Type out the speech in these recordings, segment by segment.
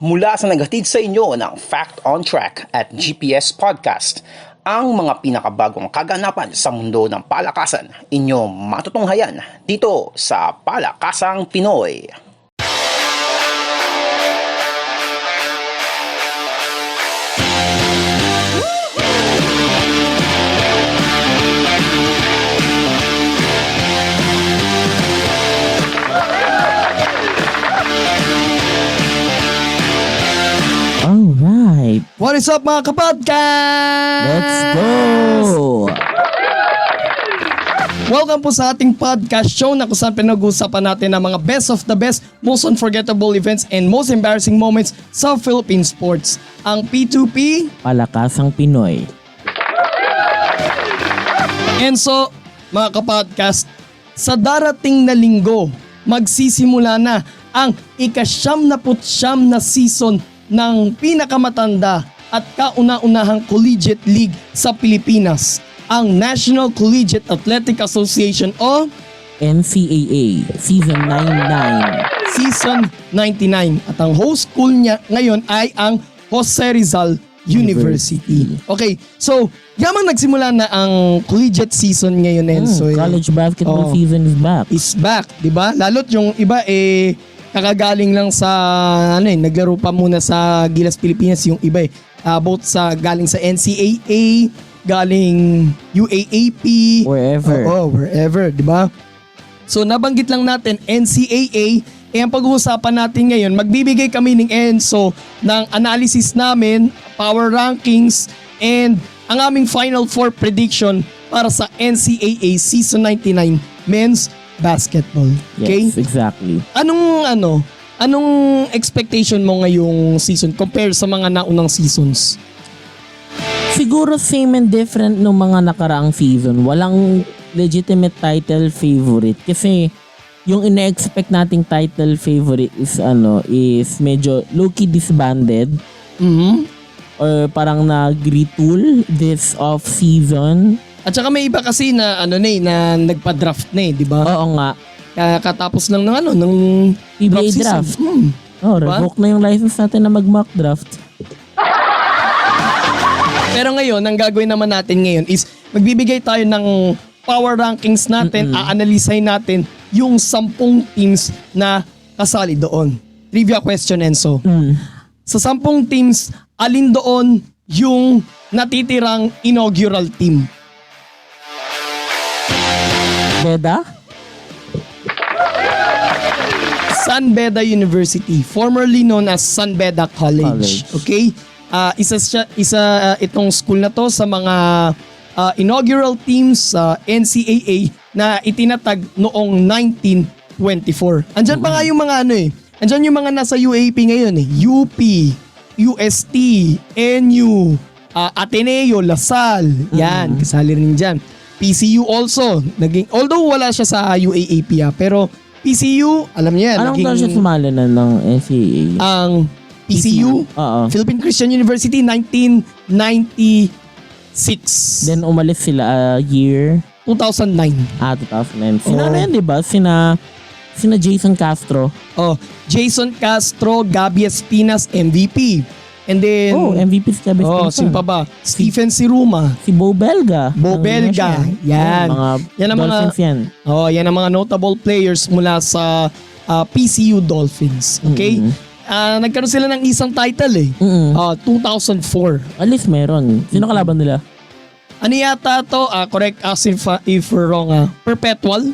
Mula sa naghatid sa inyo ng Fact on Track at GPS Podcast, ang mga pinakabagong kaganapan sa mundo ng palakasan, inyo matutunghayan dito sa Palakasang Pinoy. Alright, What is up mga kapodcast? let's go! Welcome po sa ating podcast show na kung saan pinag-uusapan natin ang mga best of the best, most unforgettable events and most embarrassing moments sa Philippine sports. Ang P2P. Palakasang Pinoy. And so, mga kapodcast, sa darating na linggo, magsisimula na ang ika-siyam na season ng pinakamatanda at kauna-unahang collegiate league sa Pilipinas, ang National Collegiate Athletic Association o NCAA Season 99. Season 99. At ang host school niya ngayon ay ang Jose Rizal University. Okay, so yamang nagsimula na ang collegiate season ngayon, Enzo. College basketball Oh. season is back. Is back, 'di ba? Lalo't yung iba kakagaling lang sa naglaro pa muna sa Gilas Pilipinas, yung iba both sa galing sa NCAA, galing UAAP, Wherever. wherever, 'di ba? So nabanggit lang natin NCAA, ang pag-uusapan natin ngayon, magbibigay kami ng Enzo ng analysis namin, power rankings, and ang aming Final Four prediction para sa NCAA Season 99 Men's Basketball. Okay? Yes, exactly. Anong expectation mo ngayong season compare sa mga naunang seasons? Siguro same and different nung mga nakaraang season. Walang legitimate title favorite. Kasi yung ina-expect nating title favorite is medyo low-key disbanded. Mhm. Or parang nag-retool this off-season. At saka may iba kasi na na nagpa-draft na, 'di ba? Oo nga. Katapos lang ng PBA season. draft. Hmm. Oh, Diba? revoke na yung license natin na mag-mock draft. Pero ngayon, ang gagawin naman natin ngayon is magbibigay tayo ng power rankings natin, aanalisahin natin yung 10 teams na kasali doon. Trivia question, Enzo. Sa 10 teams, alin doon yung natitirang inaugural team? Beda? San Beda University, formerly known as San Beda College. Okay? Isa itong school na to sa mga inaugural teams sa NCAA na itinatag noong 1924. Andyan pa nga yung mga andyan yung mga nasa UAP ngayon UP, UST, NU, Ateneo, Lasal. Yan, kasali rin dyan. PCU also. Although wala siya sa UAAP pero PCU, alam niyo yan. Anong taon siya sumali na ng NCAA? Ang PCU, Oo. Philippine Christian University, 1996. Then umalis sila year 2009. 2009. Sina yan, di ba? Sina Jason Castro. Jason Castro, Gabby Espinas, MVP. And then, MVP si Chavez. sino pa ba? Stephen Siruma. Si Bo Belga. Bo Belga. Yan. Yan ang mga Dolphins yan. yan ang mga notable players mula sa PCU Dolphins. Okay? Nagkaroon sila ng isang title 2004. At least meron. Sino kalaban nila? Ano yata to? Correct us if we're wrong. Perpetual.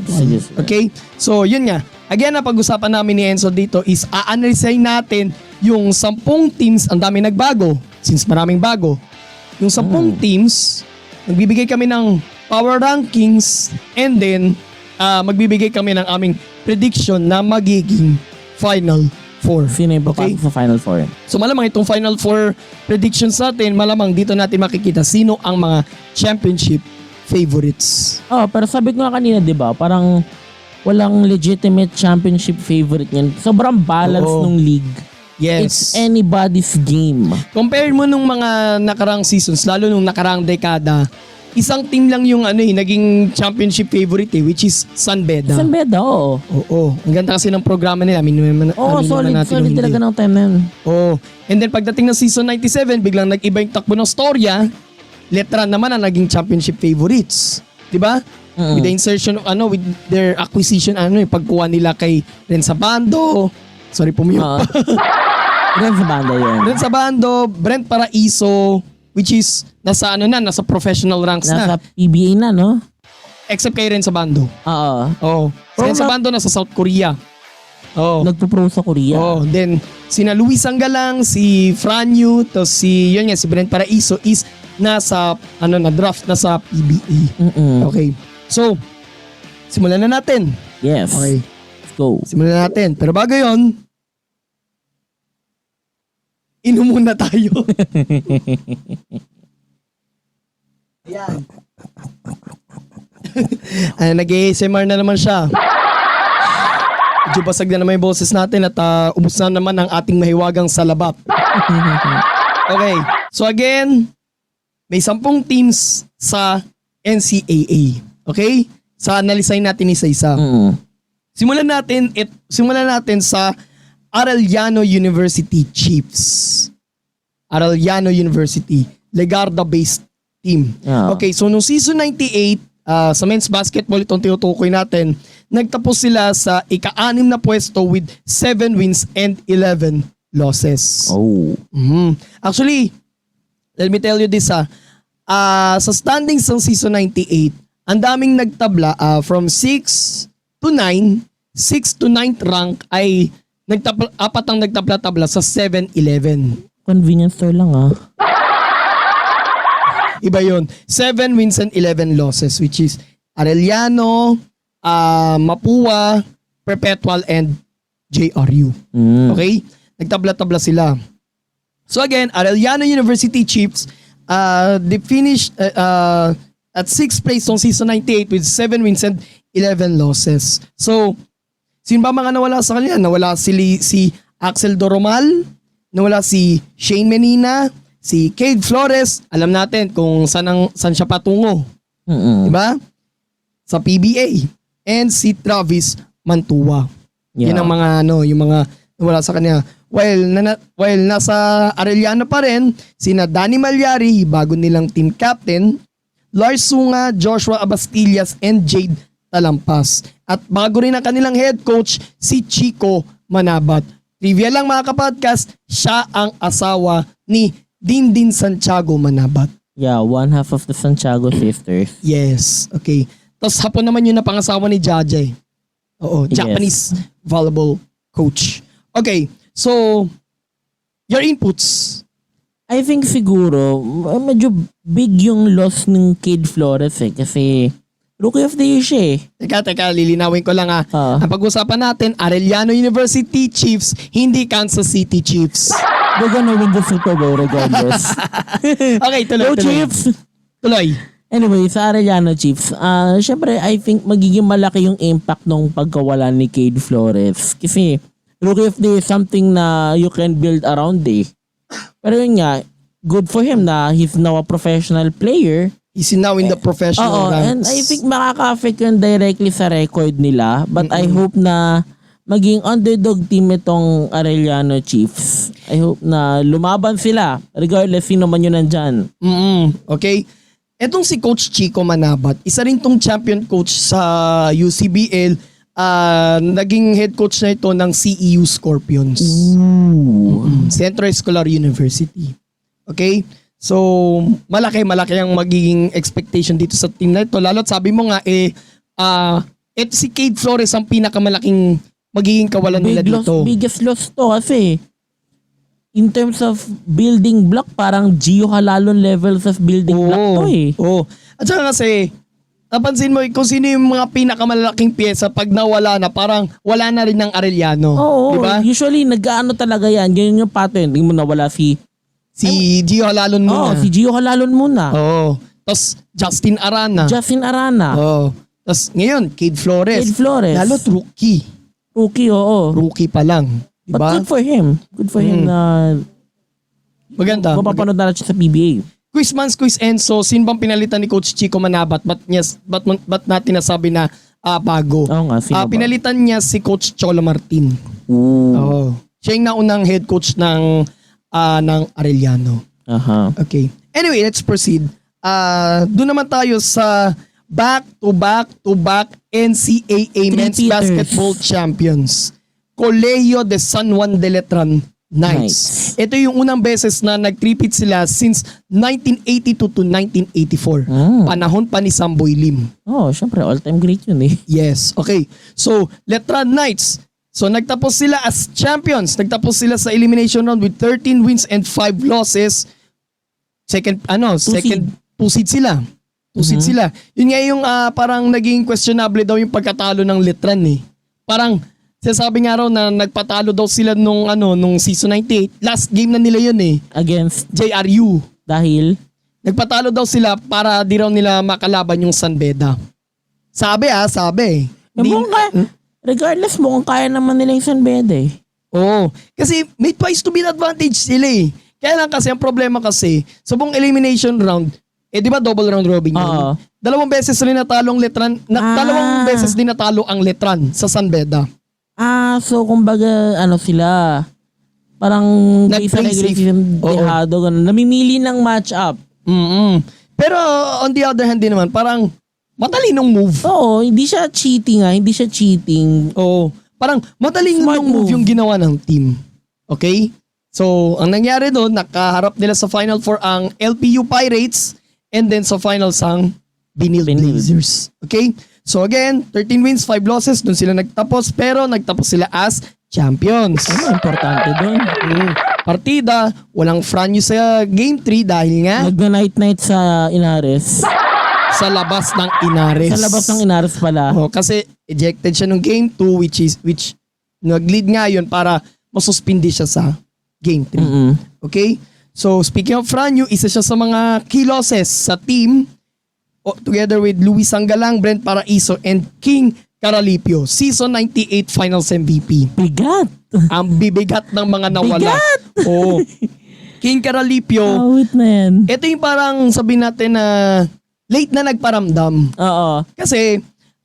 Sige. Okay? So, yun nga. Again, pag-usapan namin ni Enzo dito is a-analyze natin yung 10 teams. Ang dami nagbago. Since maraming bago. Yung 10 teams, magbibigay kami ng power rankings and then magbibigay kami ng aming prediction na magiging Final Four. Sino yung papasok sa Final Four? So malamang itong Final Four predictions natin, malamang dito natin makikita sino ang mga championship favorites. Pero sabi ko nga kanina, di ba? Parang walang legitimate championship favorite yan. Sobrang balance ng league. Yes. It's anybody's game. Compare mo nung mga nakarang seasons, lalo nung nakarang dekada, isang team lang yung naging championship favorite which is San Beda. San Beda, oo. Oo. Ang ganda kasi ng programa nila. Oo, solid talaga ng time na yun. Oo. And then pagdating ng season 97, biglang nag-iba yung takbo ng storya. Letran naman ang naging championship favorites. 'Di ba? With the insertion of with their acquisition yung pagkuha nila kay Rensabando. Sorry pumiyok. Rensabando yun. Rensabando, Brent Paraiso, which is nasa professional ranks Nasa na. PBA na, no? Except kay Rensabando. Oo. Oh. Rensabando nasa South Korea. Oh. Nagpo-pro sa Korea. Oh, then sina Luis Anggalang, si Franyu, to si Brent Paraiso is nasa na draft na sa PBA. Okay. So, simulan na natin. Yes. Okay. Let's go. Simulan na natin. Pero bago 'yon, inom muna tayo. Ayan. Nag-ASMR na naman siya. Medyo basag na naman yung boses natin at ubos na naman ang ating mahiwagang salabap. Okay. So again, may 10 teams sa NCAA. Okay? Sa analisahin natin isa-isa. Simulan natin sa Arellano University Chiefs. Arellano University, Legarda-based team. Yeah. Okay, so nung season 98, sa men's basketball itong tinutukoy natin, nagtapos sila sa ika-6 na pwesto with 7 wins and 11 losses. Oh. Actually, let me tell you this sa standings ng season 98, ang daming nagtabla from 6 to 9, 6 to 9th rank ay apat ang nagtabla-tabla sa 7-11. Convenience store lang Iba yun. 7 wins and 11 losses, which is Arellano, Mapua, Perpetual, and JRU. Okay? Nagtabla-tabla sila. So again, Arellano University Chiefs, they finished at 6th place on season 98 with 7 wins and 11 losses. So, sino ba mga nawala sa kanila? Nawala si Axel Doromal, nawala si Shane Menina, si Cade Flores, alam natin kung saan siya patungo. Diba? Sa PBA. And si Travis Mantua. Yeah. Yan ang mga yung mga nawala sa kanya. While nasa Arellano pa rin, sina Danny Malyari, bago nilang team captain, Lars Sunga, Joshua Abastillas, and Jade Talampas. At bago rin ang kanilang head coach, si Chico Manabat. Trivia lang mga kapodcast, siya ang asawa ni Dindin Santiago Manabat. Yeah, one half of the Santiago sisters. Yes, okay. Tapos hapon naman yun na pangasawa ni Jaja. Oo, Yes. Japanese volleyball coach. Okay, so your inputs. I think siguro, medyo big yung loss ng Cade Flores kasi Rookie of the Year siya Teka, lilinawin ko lang Ang pag-usapan natin, Arellano University Chiefs, hindi Kansas City Chiefs. They're gonna win the Super Bowl regardless. Okay, tuloy. Go Chiefs! Tuloy. Anyway, sa Arellano Chiefs, syempre I think magiging malaki yung impact ng pagkawala ni Cade Flores. Kasi Rookie of the Year is something na you can build around Pero yun nga, good for him na he's now a professional player. He's now in the professional ranks. And I think makaka-affect yun directly sa record nila. But I hope na maging underdog team itong Arellano Chiefs. I hope na lumaban sila regardless sino man yun nandyan. Okay. Etong si Coach Chico Manabat, isa rin tong champion coach sa UCBL. Naging head coach na ito ng CEU Scorpions. Centro Escolar University. Okay? So, malaki ang magiging expectation dito sa team na ito. Lalo't sabi mo nga, ito si Cade Flores ang pinakamalaking magiging kawalan nila dito. Biggest loss to kasi in terms of building block, parang Gio Halalon levels of building block to Oo. At saka kasi, napansin mo kung sino yung mga pinakamalaking pyesa pag nawala na, parang wala na rin ng Arellano. Oo, diba? usually nag-ano talaga yan. Ganyan yung pattern. Hindi mo nawala si Gio Halalon muna. si Gio Halalon muna. Oo. Tapos Justin Arana. Justin Arana. Oo. Tapos ngayon, Cade Flores. Cade Flores. Lalo't rookie. Rookie, oo. Rookie pa lang. Diba? But good for him. Good for him na maganda. mapapanood na siya sa PBA. Quiz Enzo, sino bang pinalitan ni Coach Chico Manabat? Ba't natin nasabi na bago? Oo nga, sino ba? Pinalitan niya si Coach Cholo Martin. Ooh. Oo. Siya yung naunang head coach ng Arellano. Aha. Okay. Anyway, let's proceed. Doon naman tayo sa back-to-back NCAA Men's Three-peaters. Basketball Champions. Colegio de San Juan de Letran Knights. Ito yung unang beses na nag-repeat sila since 1982 to 1984. Panahon pa ni Samboy Lim. Oh, syempre all-time great yun eh. Yes. Okay. So, Letran Knights. So, nagtapos sila as champions. Nagtapos sila sa elimination round with 13 wins and 5 losses. Two seed sila. Two seed sila. Yun nga yung parang naging questionable daw yung pagkatalo ng Letran eh. Parang sinasabi nga raw na nagpatalo daw sila nung season 98. Last game na nila yun eh. Against, JRU. dahil, Nagpatalo daw sila para di raw nila makalaban yung San Beda. Sabi. regardless mukhang kaya naman nila yung San Beda eh. Oo. Kasi may twice to be advantage sila eh. Kaya lang kasi ang problema kasi sa buong elimination round, di ba double round robin yun? Oo. Dalawang beses rin natalo ang Letran. Dalawang beses din natalo ang Letran sa San Beda. So kumbaga, sila, parang based on Nag-play safe. regulation Oo. dehado, ganun. Namimili ng match-up. Pero on the other hand din naman, parang matalinong move. Oo, hindi siya cheating. Oo. Parang matalinong Smart move move. yung ginawa ng team. Okay? So, ang nangyari doon, nakaharap nila sa Final Four ang LPU Pirates and then sa finals ang Benil Blazers. Okay? So again, 13 wins, 5 losses. Doon sila nagtapos pero nagtapos sila as champions. Ano importante doon? Partida, walang Franyo sa Game 3 dahil nga Nagna-night-night sa Inares. sa labas ng Inares. Sa labas ng Inares pala. Oh, kasi ejected siya nung Game 2 which nag-lead nga yun para masuspindi siya sa Game 3. Okay? So speaking of Franyo, isa siya sa mga key losses sa team together with Luis Sangalang, Brent Paraiso, and King Caralipio. Season 98 Finals MVP. Bigat. Ang bibigat ng mga nawala. Bigat! Oo. King Caralipio, Awit na yan. ito yung parang sabihin natin na late na nagparamdam. Oo. Kasi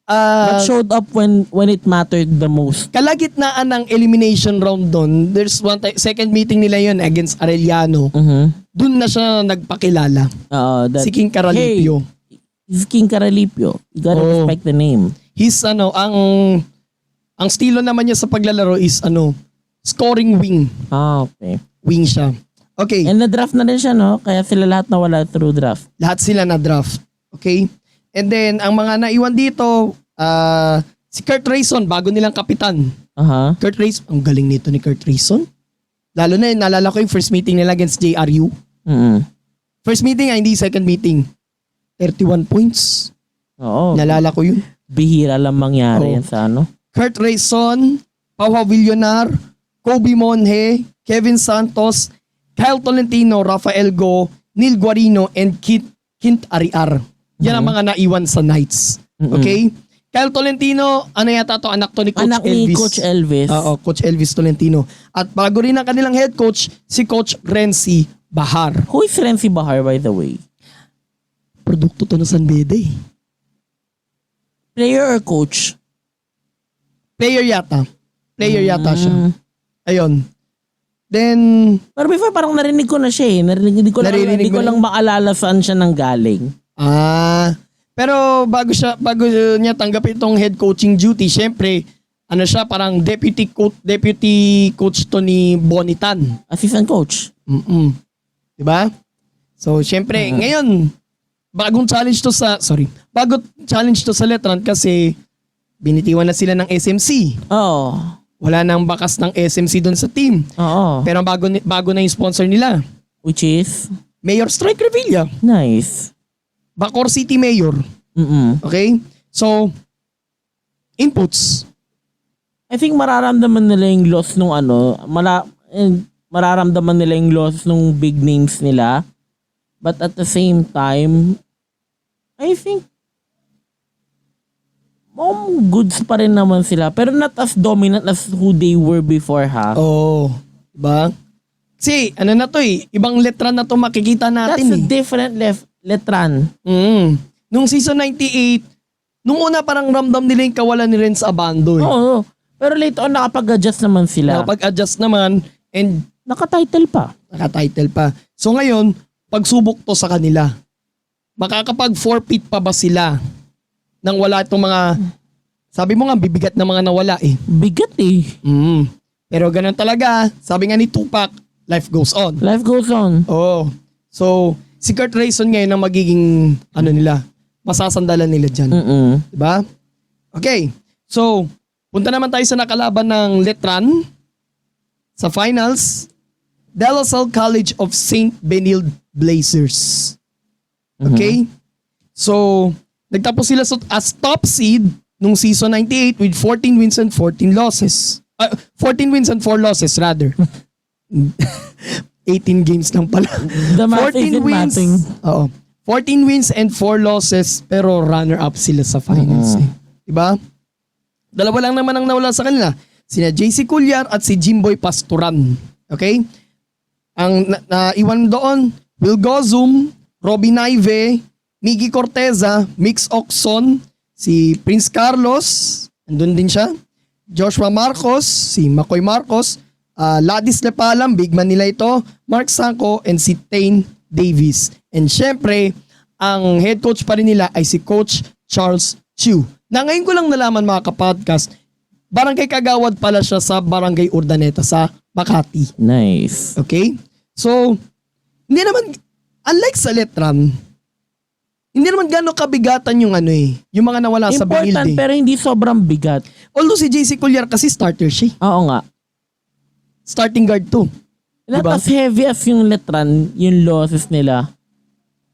But showed up when it mattered the most. kalagitnaan ng elimination round doon, there's second meeting nila yon against Arellano. Doon na siya nagpakilala. Oo. Si King Caralipio. Hey, it's King Caralipio. You gotta respect the name. He's ang estilo naman niya sa paglalaro is scoring wing. Okay. Wing siya. Okay, And na-draft na rin siya, no? Kaya sila lahat nawala through draft. lahat sila na draft. Okay? And then ang mga naiwan dito, si Kurt Rayson, bago nilang kapitan. Aha. Kurt Rayson, ang galing nito ni Kurt Rayson. Lalo na yun, naalala ko yung first meeting nila against JRU. First meeting hindi second meeting. 31 points. Oo. Naalala ko yun. Bihira lang mangyari Oo. yan sa Kurt Rayson, Pau Villonar, Kobe Monje, Kevin Santos, Kyle Tolentino, Rafael Go, Neil Guarino, and Kint Ariar. Yan ang mga naiwan sa Knights. Okay? Kyle Tolentino, yata to? Anak to ni Coach Anak Elvis. ni Coach Elvis. Oo, Coach Elvis Tolentino. At bago rin ang kanilang head coach, si Coach Renzi Bahar. Who is Renzi Bahar, by the way? Produkto to ng San Beda eh. Player or coach? Player yata. Player yata siya. Ayun. Then, Pero before parang narinig ko na siya eh. Hindi ko lang maalala saan siya nanggaling. pero bago niya tanggapin itong head coaching duty, syempre, siya parang deputy coach to ni Bonitan. Assistant coach. Diba? So, syempre, ngayon, bago challenge to sa Letran kasi binitiwan na sila ng SMC. Oo. Wala nang bakas ng SMC doon sa team. Oo. Pero bago na yung sponsor nila. Which is? Mayor Strike Revilla. Nice. Bacoor City Mayor. Okay? So, inputs. I think mararamdaman nila yung loss nung mararamdaman nila yung loss nung big names nila. But at the same time, I think goods pa rin naman sila. Pero not as dominant as who they were before, ha? Oh, diba? Kasi ano na to ibang letra na to makikita That's natin a different letran. Nung season 98, nung una parang ramdam nila yung kawalan ni Renz Abando Oo. Pero later on, nakapag-adjust naman sila. Nakapag-adjust naman and Naka-title pa. naka-title pa. So ngayon, pagsubok to sa kanila. Makakapag-forfeit pa ba sila nang wala itong mga, sabi mo nga, bibigat na mga nawala Bigat eh. Pero ganun talaga, sabi nga ni Tupac, life goes on. Life goes on. Oo. So, si Kurt Rayson ngayon ang magiging, masasandalan nila dyan. Diba? Okay. So, punta naman tayo sa nakalaban ng Letran. Sa finals, De La Salle College of St. Benilde Blazers. Okay? So, nagtapos sila as top seed nung season 98 with 14 wins and 14 losses. 14 wins and 4 losses rather. 18 games lang pala. The math isn't mathing. Oo. 14 wins and 4 losses pero runner-up sila sa finals. Diba? Dalawa lang naman ang nawala sa kanila. Sina JC Cuellar at si Jimboy Pasturan. Okay? Ang naiwan doon, Will Gozum, Robby Naive, Miggy Corteza, Mix Oxon, si Prince Carlos, andun din siya, Joshua Marcos, si Makoy Marcos, Ladis Lepalam, big man nila ito, Mark Sanko, and si Tane Davis. And syempre, ang head coach pa rin nila ay si Coach Charles Chu. Na ngayon ko lang nalaman mga kapodcast, Barangay Kagawad pala siya sa Barangay Urdaneta sa Makati. Nice. Okay? So, hindi naman, unlike sa Letran, hindi naman gano'ng kabigatan yung yung mga nawala sa Important Benilde. pero hindi sobrang bigat. Although si JC Cuellar kasi starter siya. Oo nga. Starting guard to. Not Diba? as heavy as yung letran, yung losses nila.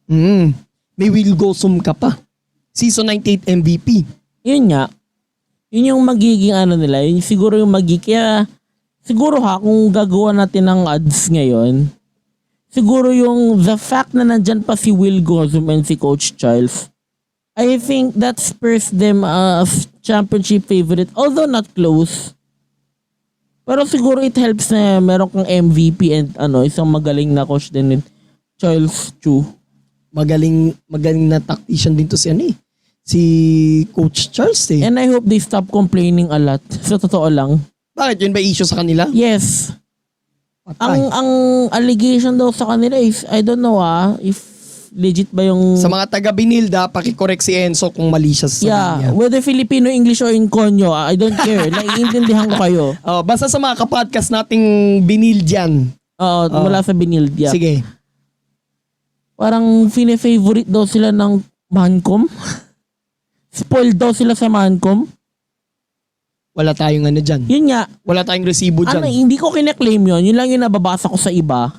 May Will Gosum ka pa. Season 98 MVP. Yun nga. Yun yung magiging nila. Yun siguro yung kaya siguro kung gagawa natin ng odds ngayon, siguro yung the fact na nandyan pa si Will Gozum and si Coach Charles, I think that spurs them as championship favorite, although not close. Pero siguro it helps na meron kang MVP and isang magaling na coach din with Charles Chu. Magaling na tactician din to si Coach Charles And I hope they stop complaining a lot. Sa totoo lang. Bakit? Yun ba issue sa kanila? Yes. Patay. Ang allegation daw sa kanila is, I don't know if legit ba yung... Sa mga taga Benilda, pakicorrect si Enzo kung mali siya sa Yeah, niya. whether Filipino, English, or Inconyo, I don't care. Naiintindihan ko kayo. Basta sa mga kapodcast nating Benildian. Mula sa Benildia. Sige. Parang fine-favorite daw sila ng Mancom. Spoiled daw sila sa Mancom. Wala tayong dyan. Yun nga. Wala tayong resibo dyan. Hindi ko kine-claim yun. Yun lang yung nababasa ko sa iba.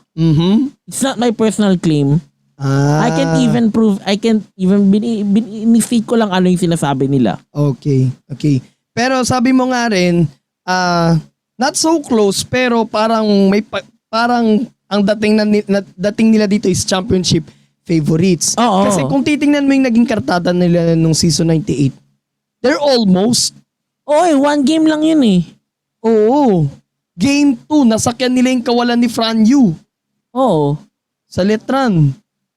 It's not my personal claim. I can't even prove, binifeed ko lang ano yung sinasabi nila. Okay. Pero sabi mo nga rin, not so close, pero parang parang ang dating nila dito is championship favorites. Oo. Kasi kung titingnan mo yung naging kartada nila nung season 98, they're almost. One game lang yun eh. Oo. Game 2, nasakyan nila yung kawalan ni Fran Yu Oo. sa Letran.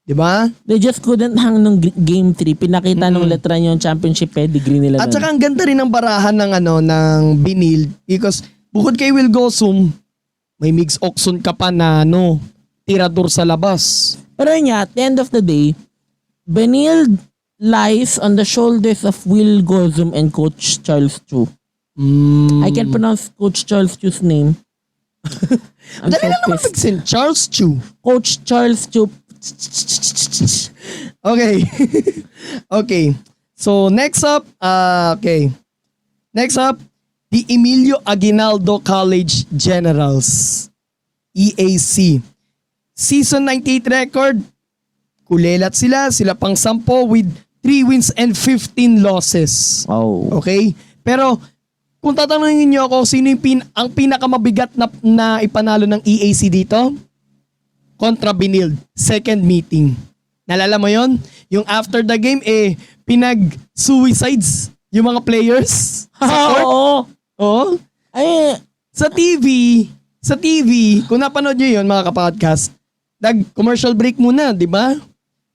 Diba? They just couldn't hang nung game 3. Pinakita nung letran yung championship pedigree nila. At saka ang ganda rin ng barahan ng Benilde because bukod kay Will Gosum, may Migs Oxon ka pa na tirador sa labas. Pero yun nga, at the end of the day, Benilde lies on the shoulders of Will Gozum and Coach Charles Chu. I can pronounce Coach Charles Chu's name. Dali na naman pagsin. Charles Chu. Coach Charles Chu. Okay. Okay. So next up, Next up, the Emilio Aguinaldo College Generals. EAC. Season 98 record. Kulelat sila pang 10 with 3 wins and 15 losses. Oh. Okay? Pero kung tatanungin niyo ako sino yung ang pinakamabigat na ipanalo ng EAC dito? Kontra Benilde, second meeting. Nalala mo yon? Yung after the game, pinag-suicides yung mga players sa court. Oo. Oo. Ay, Sa TV, sa TV, kung napanood nyo yun mga kapodcast, nag-commercial break muna, di ba?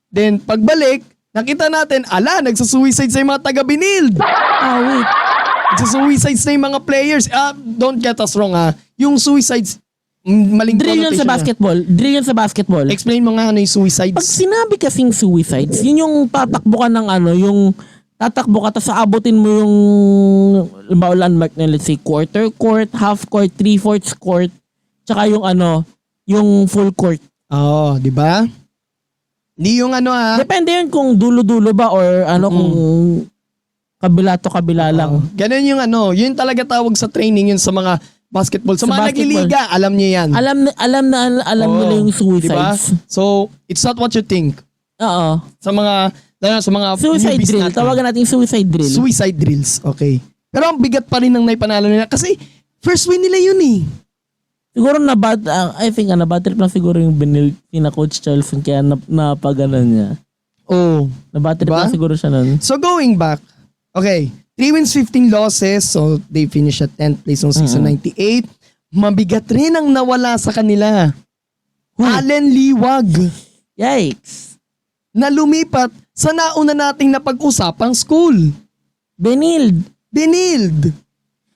Then pagbalik, nakita natin, nagsasuicide sa yung mga taga-Binild. Wait. Nagsasuicide na yung mga players. Don't get us wrong yung suicides, maling Drill yun sa connotation na. basketball. Drill yun sa basketball. Explain mo nga ano yung Pag suicides. sinabi kasing suicides, yun yung tatakbo ka ng yung tatakbo ka tapos aabutin mo yung landmark na let's say quarter court, half court, 3/4 court, tsaka yung yung full court. Oo, di ba? Hindi yung Depende yun kung dulo-dulo ba or kung kabila to kabila lang. Ganun yung yun talaga tawag sa training yun sa mga basketball. Sa mga basketball. nagiliga, alam niyo yan. Alam nila yung suicides. Diba? So, it's not what you think. Oo. Sa mga Suicide newbies drill. natin. Tawagan natin suicide drill. Suicide drills, okay. Pero ang bigat pa rin ng naipanalo nila kasi first win nila yun eh. Siguro I think nabatrip lang siguro yung na Coach Charleston kaya napaganan niya. Oh. Nabatrip Diba? lang siguro siya nun. So going back, okay, 3 wins, 15 losses, so they finished at 10th place on season 98. Mabigat rin ang nawala sa kanila. Allen Liwag Yikes. na lumipat sa nauna nating napag-usapang school. Benild. Benild.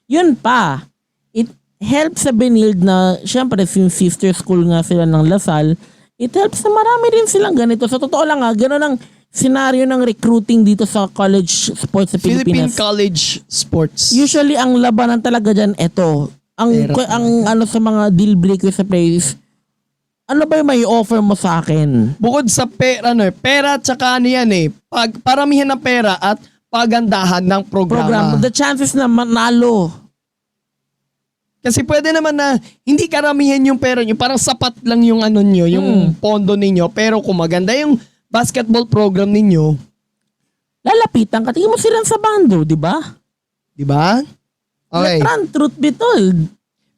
Yun pa. It helps sa Benild na syempre yung sister school nga sila ng Lasal. It helps na marami rin silang ganito. Sa totoo lang ganun ang senaryo ng recruiting dito sa college sports sa Philippine Pilipinas. College Sports. Usually ang labanan talaga dyan eto. Ang sa mga deal breaker sa players, ano ba yung may offer mo sa akin? Bukod sa pera, pera at saka paramihan ng pera at pagandahan ng programa. The chances na manalo. Kasi pwede naman na hindi karamihan yung pera nyo, parang sapat lang yung nyo, yung pondo ninyo, pero kung maganda yung basketball program ninyo, Lalapitan ka. Tingin mo sila sa bando, di ba? di ba? Okay. Truth be told.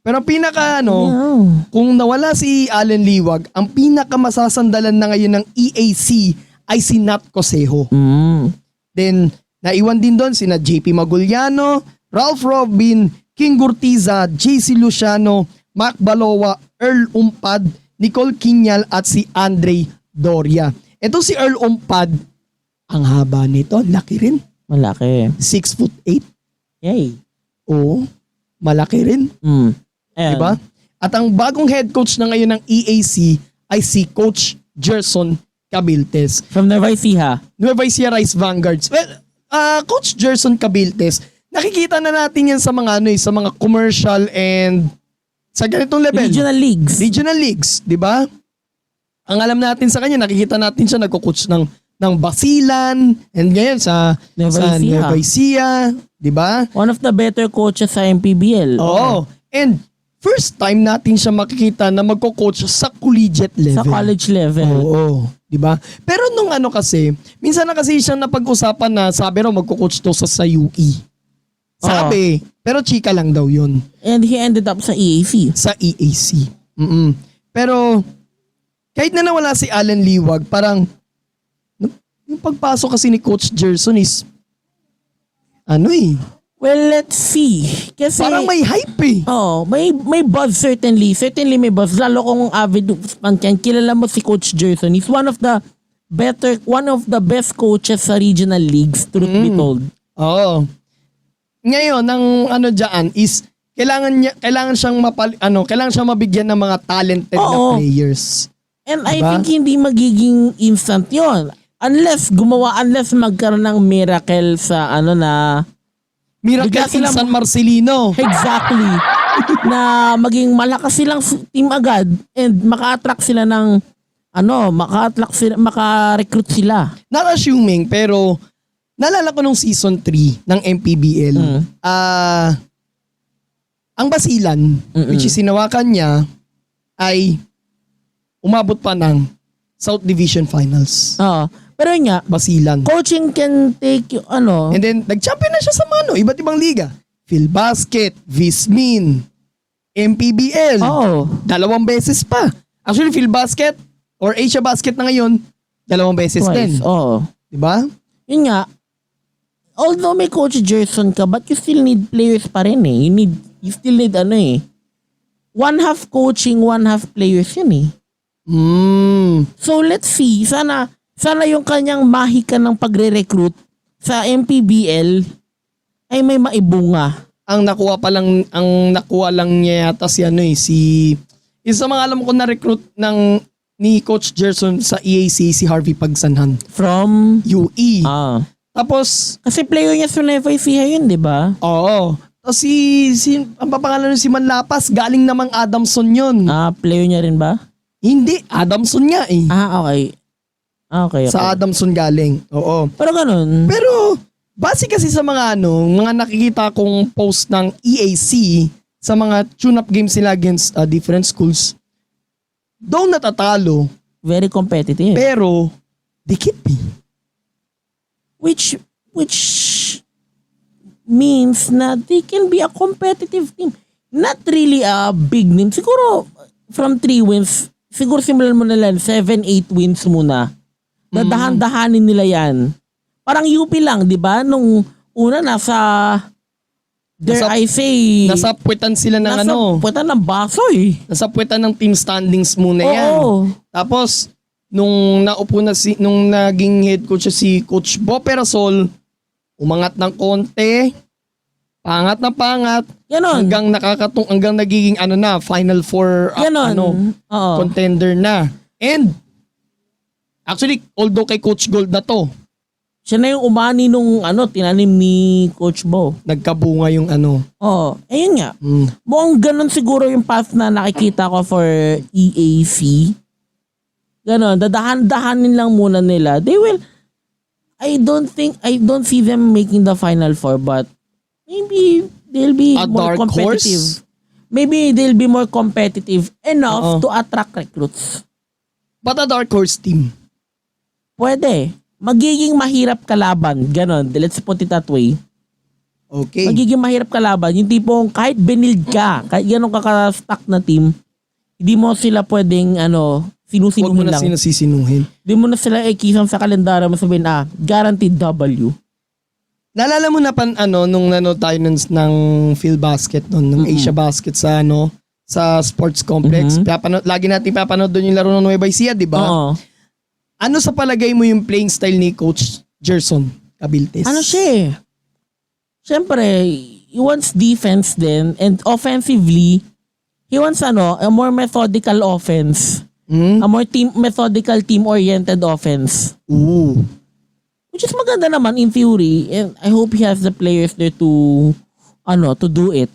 Pero kung nawala si Allen Liwag, ang pinaka masasandalan na ngayon ng EAC ay si Nat Cosejo. Then, naiwan din doon sina JP Maguliano, Ralph Robin, King Gurtiza, JC Luciano, Mac Balowa, Earl Umpad, Nicole Quiñal at si Andre Doria. Ito si Earl Umpad, ang haba nito, laki rin. Malaki. 6'8". Yay. Oo, malaki rin. Ayan. Diba? At ang bagong head coach na ngayon ng EAC ay si Coach Gerson Cabiltes. From Nueva Ecija. Nueva Ecija Rice Vanguards. Well, Coach Gerson Cabiltes, nakikita na natin yan sa mga sa mga commercial and sa ganitong level. Regional Leagues, leagues. di ba? Ang alam natin sa kanya, nakikita natin siya nagko-coach ng Basilan and ngayon sa Nueva Ecija, di ba? One of the better coaches sa MPBL. Oo. And first time natin siya makikita na magko-coach sa collegiate level. Sa college level. Oo. Di ba? Pero nung kasi, minsan na kasi siyang napag-usapan na sabi raw magko-coach to sa UE. Sabi, pero chika lang daw yun. And he ended up sa EAC. Sa EAC. Pero, kahit na nawala si Allen Liwag, parang, yung pagpasok kasi ni Coach Gerson is, Well, let's see. Kasi, parang may hype eh. may buzz certainly. Certainly may buzz. Lalo kung avid fan ka, kilala mo si Coach Gerson. He's one of the best coaches sa regional leagues, truth be told. Oo. Ngayon, ang dyan is, kailangan siyang mabigyan ng mga talented na players. And I think hindi magiging instant yon. Unless magkaroon ng miracle sa Miracle in San Marcelino. Exactly. Na maging malakas silang team agad and maka-attract sila ng maka-recruit sila. Not assuming, pero naalala ko nung season 3 ng MPBL, ang Basilan, which is sinawakan niya, ay umabot pa ng South Division Finals. Pero yun nga, Basilan. coaching can take you, And then, nag-champion na siya sa iba't ibang liga. PhilBasket, Vismin, MPBL. 2 beses pa. Actually, PhilBasket or Asia Basket na ngayon, 2 beses din. Diba? Yun nga, although may Coach Gerson ka, but you still need players pa rin eh. You still need one half coaching, one half players yun eh. So let's see, sana yung kanyang mahika ng pagre-recruit sa MPBL ay may maibunga. Ang nakuha lang niya yata si isa mga alam ko na recruit ni Coach Gerson sa EAC, si Harvey Pagsanhan. From UE. Tapos, kasi player niya sa Nueva Ecija yun, di ba? oo. Tapos ang papangalan si Manlapas, galing namang Adamson yun. Player niya rin ba? Hindi, Adamson nga eh. Okay. Okay. Sa Adamson galing. Oo. Pero ganun. Pero, base kasi sa mga nakikita kong post ng EAC sa mga tune-up games nila against different schools, daw natatalo, Very competitive. pero dikit eh. Which means na they can be a competitive team. Not really a big name. Siguro, from 3 wins, siguro simulan mo na lang, 7-8 wins muna. Dadahan-dahanin nila yan. Parang UP lang, di ba? Nung una Nasa puwetan sila ng puwetan ng basoy. Nasa puwetan ng team standings muna yan. Oo. Tapos, nung nung naging head coach si Coach Bo Perasol, umangat ng konti, pangat na pangat, Ganon. hanggang nagiging Final Four Ganon. Oo. contender na. And, actually, although kay Coach Gold na to, Siya na yung umani nung tinanim ni Coach Bo. nagkabunga yung Ayun nga. Mukhang ganun siguro yung path na nakikita ko for EAC. Ganon, dadahan-dahanin lang muna nila. They will, I don't see them making the Final Four, but maybe they'll be A more dark competitive. horse? Maybe they'll be more competitive enough to attract recruits. But a dark horse team. Pwede. Magiging mahirap kalaban. Ganon. Let's put it that way. Okay. Magiging mahirap kalaban. Yung tipong kahit binild ka, kahit gano'n ka-stack na team, hindi mo sila pwedeng Huwag mo sinusinuhin na lang. sinasisinuhin. Hindi mo na sila ikisan sa kalendaryo mo sabihin, guaranteed W. Naalala mo na nung nanood tayo ng Phil Basket ng Asia Basket sa sa sports complex. Lagi natin papanood doon yung laro ng Nueva Ecija, di ba? Oo. Ano sa palagay mo yung playing style ni Coach Gerson Cabiltes? Siya eh. Siyempre, he wants defense din and offensively, he wants a more methodical offense. A more methodical team-oriented offense. Ooh. Which is maganda naman in theory and I hope he has the players there to do it.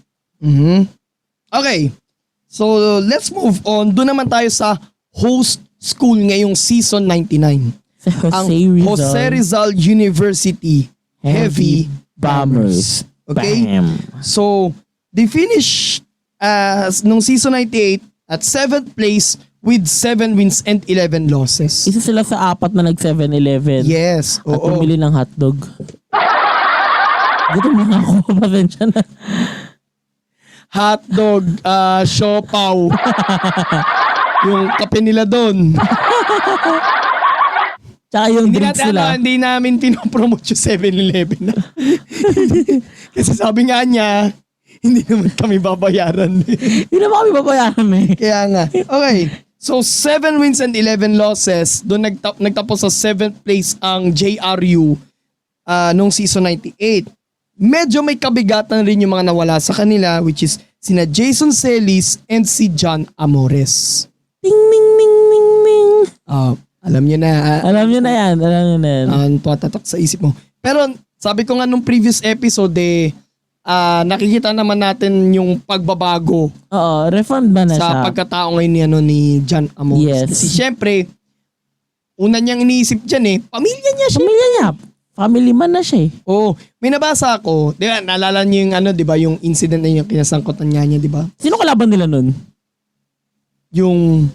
Okay. So, let's move on. Doon naman tayo sa host school ngayong season 99. Ang Jose Rizal University Heavy Bombers. Okay? Bam. So, they finished nung season 98 at 7th place with 7 wins and 11 losses. Isa sila sa 4 na nag 7-Eleven. Yes. At Oo. bumili ng hotdog. Gutom na ako. Pasensya na. Hotdog, siopaw. Yung kape nila doon. Tsaka yung drinks nila. Hindi namin pinopromote yung 7-Eleven. Kasi sabi nga niya, hindi naman kami babayaran. Hindi naman kami babayaran eh. Kaya nga. Okay. So, 7 wins and 11 losses. Doon nagtapos sa 7th place ang JRU nung season 98. Medyo may kabigatan rin yung mga nawala sa kanila, which is sina Jason Celis and si John Amores. Ting, ming, ming, ming, ming. Alam niyo na. Alam niyo na yan. Tatak sa isip mo. Pero sabi ko nga nung previous episode nakikita naman natin yung pagbabago Oo, reformed ba na siya? sa pagkatao ngayon ni John Amores. Yes. Kasi syempre, una niyang iniisip dyan pamilya niya siya. Pamilya niya. Family man na siya eh. Oo. May nabasa ako. Di ba, naalala niyo yung di ba, yung incident na yung kinasangkutan niya, di ba? Sino kalaban nila nun? Yung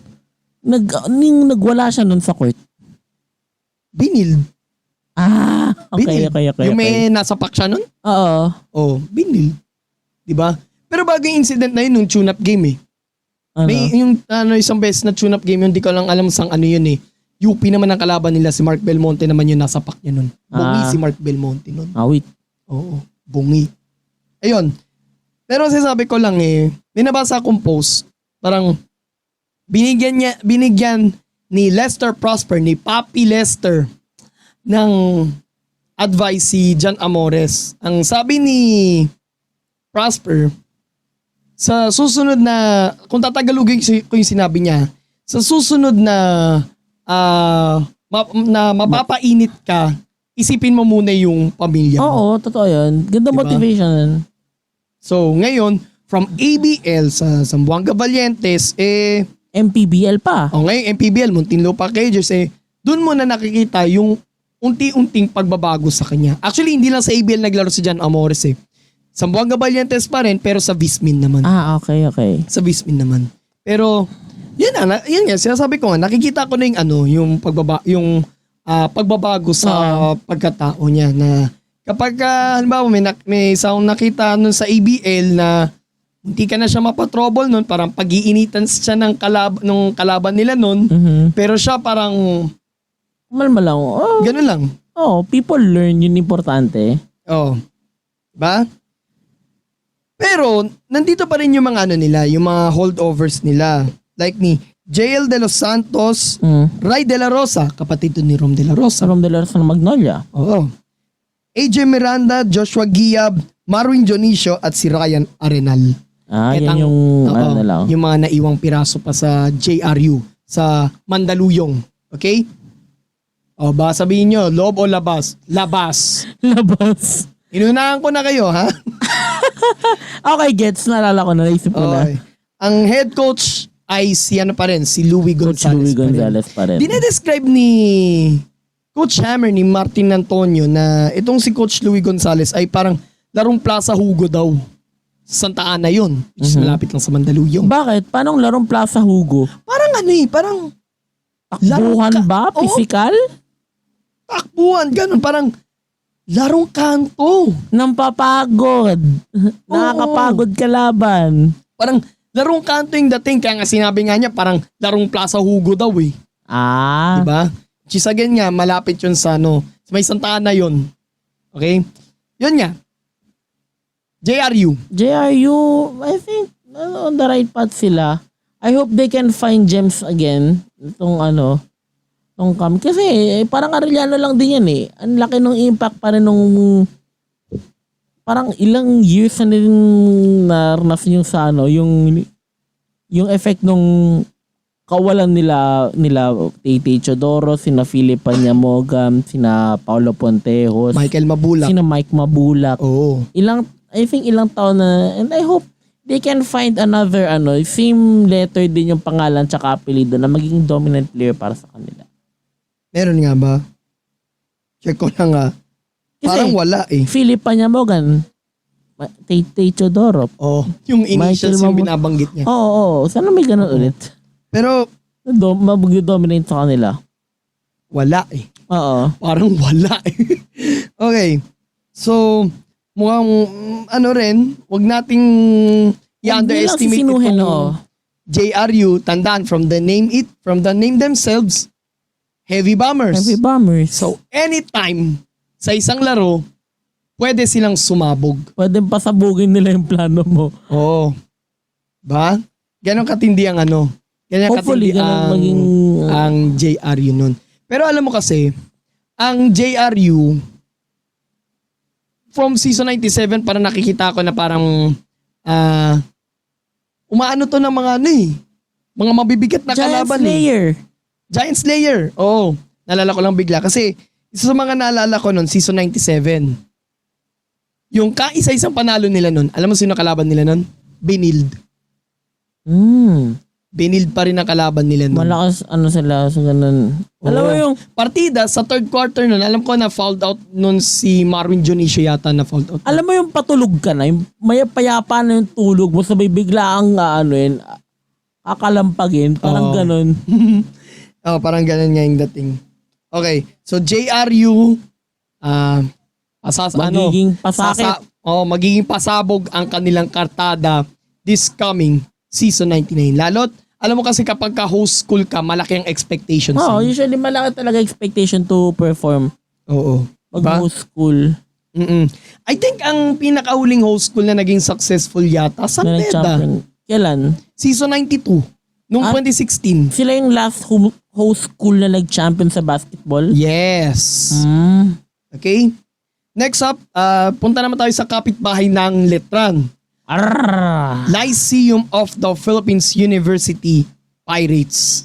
Nagwala siya nun sa court. binil. Okay. Yung may nasapak siya nun? Oo. Oo, binil. Di ba? Pero bago yung incident na yun, nung tune-up game May yung isang beses na tune-up game yun, di ko lang alam sang yun UP naman ang kalaban nila, si Mark Belmonte naman yung nasapak niya nun. Bungi si Mark Belmonte nun. Wait. Oo, bungi. Ayun. Pero sasabi ko lang may nabasa akong post Parang binigyan ni Lester Prosper, ni Papi Lester ng advice si John Amores. Ang sabi ni Prosper, sa susunod na, kung tatagalugin ko yung sinabi niya, sa susunod na mapapainit ka, isipin mo muna yung pamilya mo. Oo, totoo yun. Ganda Diba? motivation. So ngayon, from ABL sa Zamboanga Valientes, MPBL pa. ngayon MPBL, Muntinlupa Cagers, doon mo na nakikita yung unti-unting pagbabago sa kanya. Actually, hindi lang sa ABL naglaro si John Amores Zamboanga Valientes pa rin, pero sa Vismin naman. Okay. Sa Vismin naman. Pero, yun nga, sinasabi ko nga, nakikita ko na yung pagbabago sa pagkatao niya na kapag, halimbawa, may isang nakita nun sa ABL na hindi ka na siya mapatrouble nun, parang pag-iinitan siya ng kalaban nila nun, pero siya parang, Malma lang. ganun lang. People learn, yun importante. Diba? Pero, nandito pa rin yung mga nila, yung mga holdovers nila. Like ni JL De Los Santos, Ray De La Rosa, kapatid to ni Rom De La Rosa. Rom De La Rosa ng Magnolia. AJ Miranda, Joshua Giab, Marwin Dionisio at si Ryan Arenal. Yan yung ano lang. Yung mga naiwang piraso pa sa JRU, sa Mandaluyong. Okay? Ba sabihin nyo, loob o labas? Labas. Labas. Inunahan ko na kayo, ha? Okay, gets. Naalala ko na. Naisip ko na. Ang head coach ay si Louis Coach Gonzalez. Louis Gonzalez pa rin. Dinedescribe ni Coach Hammer, ni Martin Antonio, na itong si Coach Louis Gonzalez ay parang larong Plaza Hugo daw. Santa Ana yun, which is malapit lang sa Mandaluyong. Bakit? Paano larong Plaza Hugo? Parang parang Takbuhan ba? Physical? Takbuhan, ganun. Parang larong kanto. Nampapagod. Nakakapagod kalaban. Parang larong kanto yung dating. Kaya nga sinabi nga niya, parang larong Plaza Hugo daw Diba? Which is again nga, malapit yun sa may Santa Ana yun. Okay? Yun nga. JRU, I think on the right path sila. I hope they can find gems again. Kasi parang Arellano lang din yan Ang laki ng impact pa rin nung parang ilang years na din narnas yung sa yung effect nung kawalan nila Tate Chodoro, sina Philip Panyamogam, sina Paulo Pontejos, Michael Mabulak. sina Mike Mabulak. I think ilang taon na, and I hope they can find another same letter din yung pangalan tsaka apelido na maging dominant player para sa kanila. Meron nga ba? Check ko na nga. Kasi, parang wala Philip Panyamogam, Tate Chodoro. Yung initials Michael yung binabanggit niya. Oo. Sana may ganun ulit. Pero, mag-dominate sa kanila. Wala Oo. Parang wala Okay. So, mukhang wag nating i-underestimate itong JRU. Tandaan, from the name themselves, heavy bombers. Heavy bombers. So, anytime sa isang laro, pwede silang sumabog. Pwede pasabugin nila yung plano mo. Ba? Ganon katindi ang Ganon Hopefully, katindi ang JRU nun. Pero alam mo kasi, ang JRU, from season 97, parang nakikita ko na parang umaano to ng mga mga mabibigat na kalaban. Giant Slayer. Naalala ko lang bigla kasi isa sa mga naalala ko nun, season 97. Yung kaisa-isang panalo nila nun, alam mo sino kalaban nila nun? Benild. Benild pa rin ang kalaban nila nun. Malakas sila sa ganun. Alam mo yung partida sa third quarter nun, alam ko na fouled out nun si Marwin Dionisio yata na fouled out. Alam mo yung patulog ka na, yung payapa na yung tulog mo, sabay bigla ang akalampagin, parang ganun. Parang ganun nga yung dating. Okay, so JRU, magiging pasakit. Magiging pasabog ang kanilang kartada this coming season 99. Lalo't, alam mo kasi kapag ka-host school ka, malaki ang expectations. Usually malaki talaga expectation to perform. Pag host school. I think ang pinakahuling host school na naging successful yata, San Beda. Kailan? Season 92. Noong Ah. 2016. Sila yung last host school na nag-champion sa basketball? Yes. Hmm. Okay? Next up, punta naman tayo sa kapitbahay ng Letran. Arrrr. Lyceum of the Philippines University Pirates.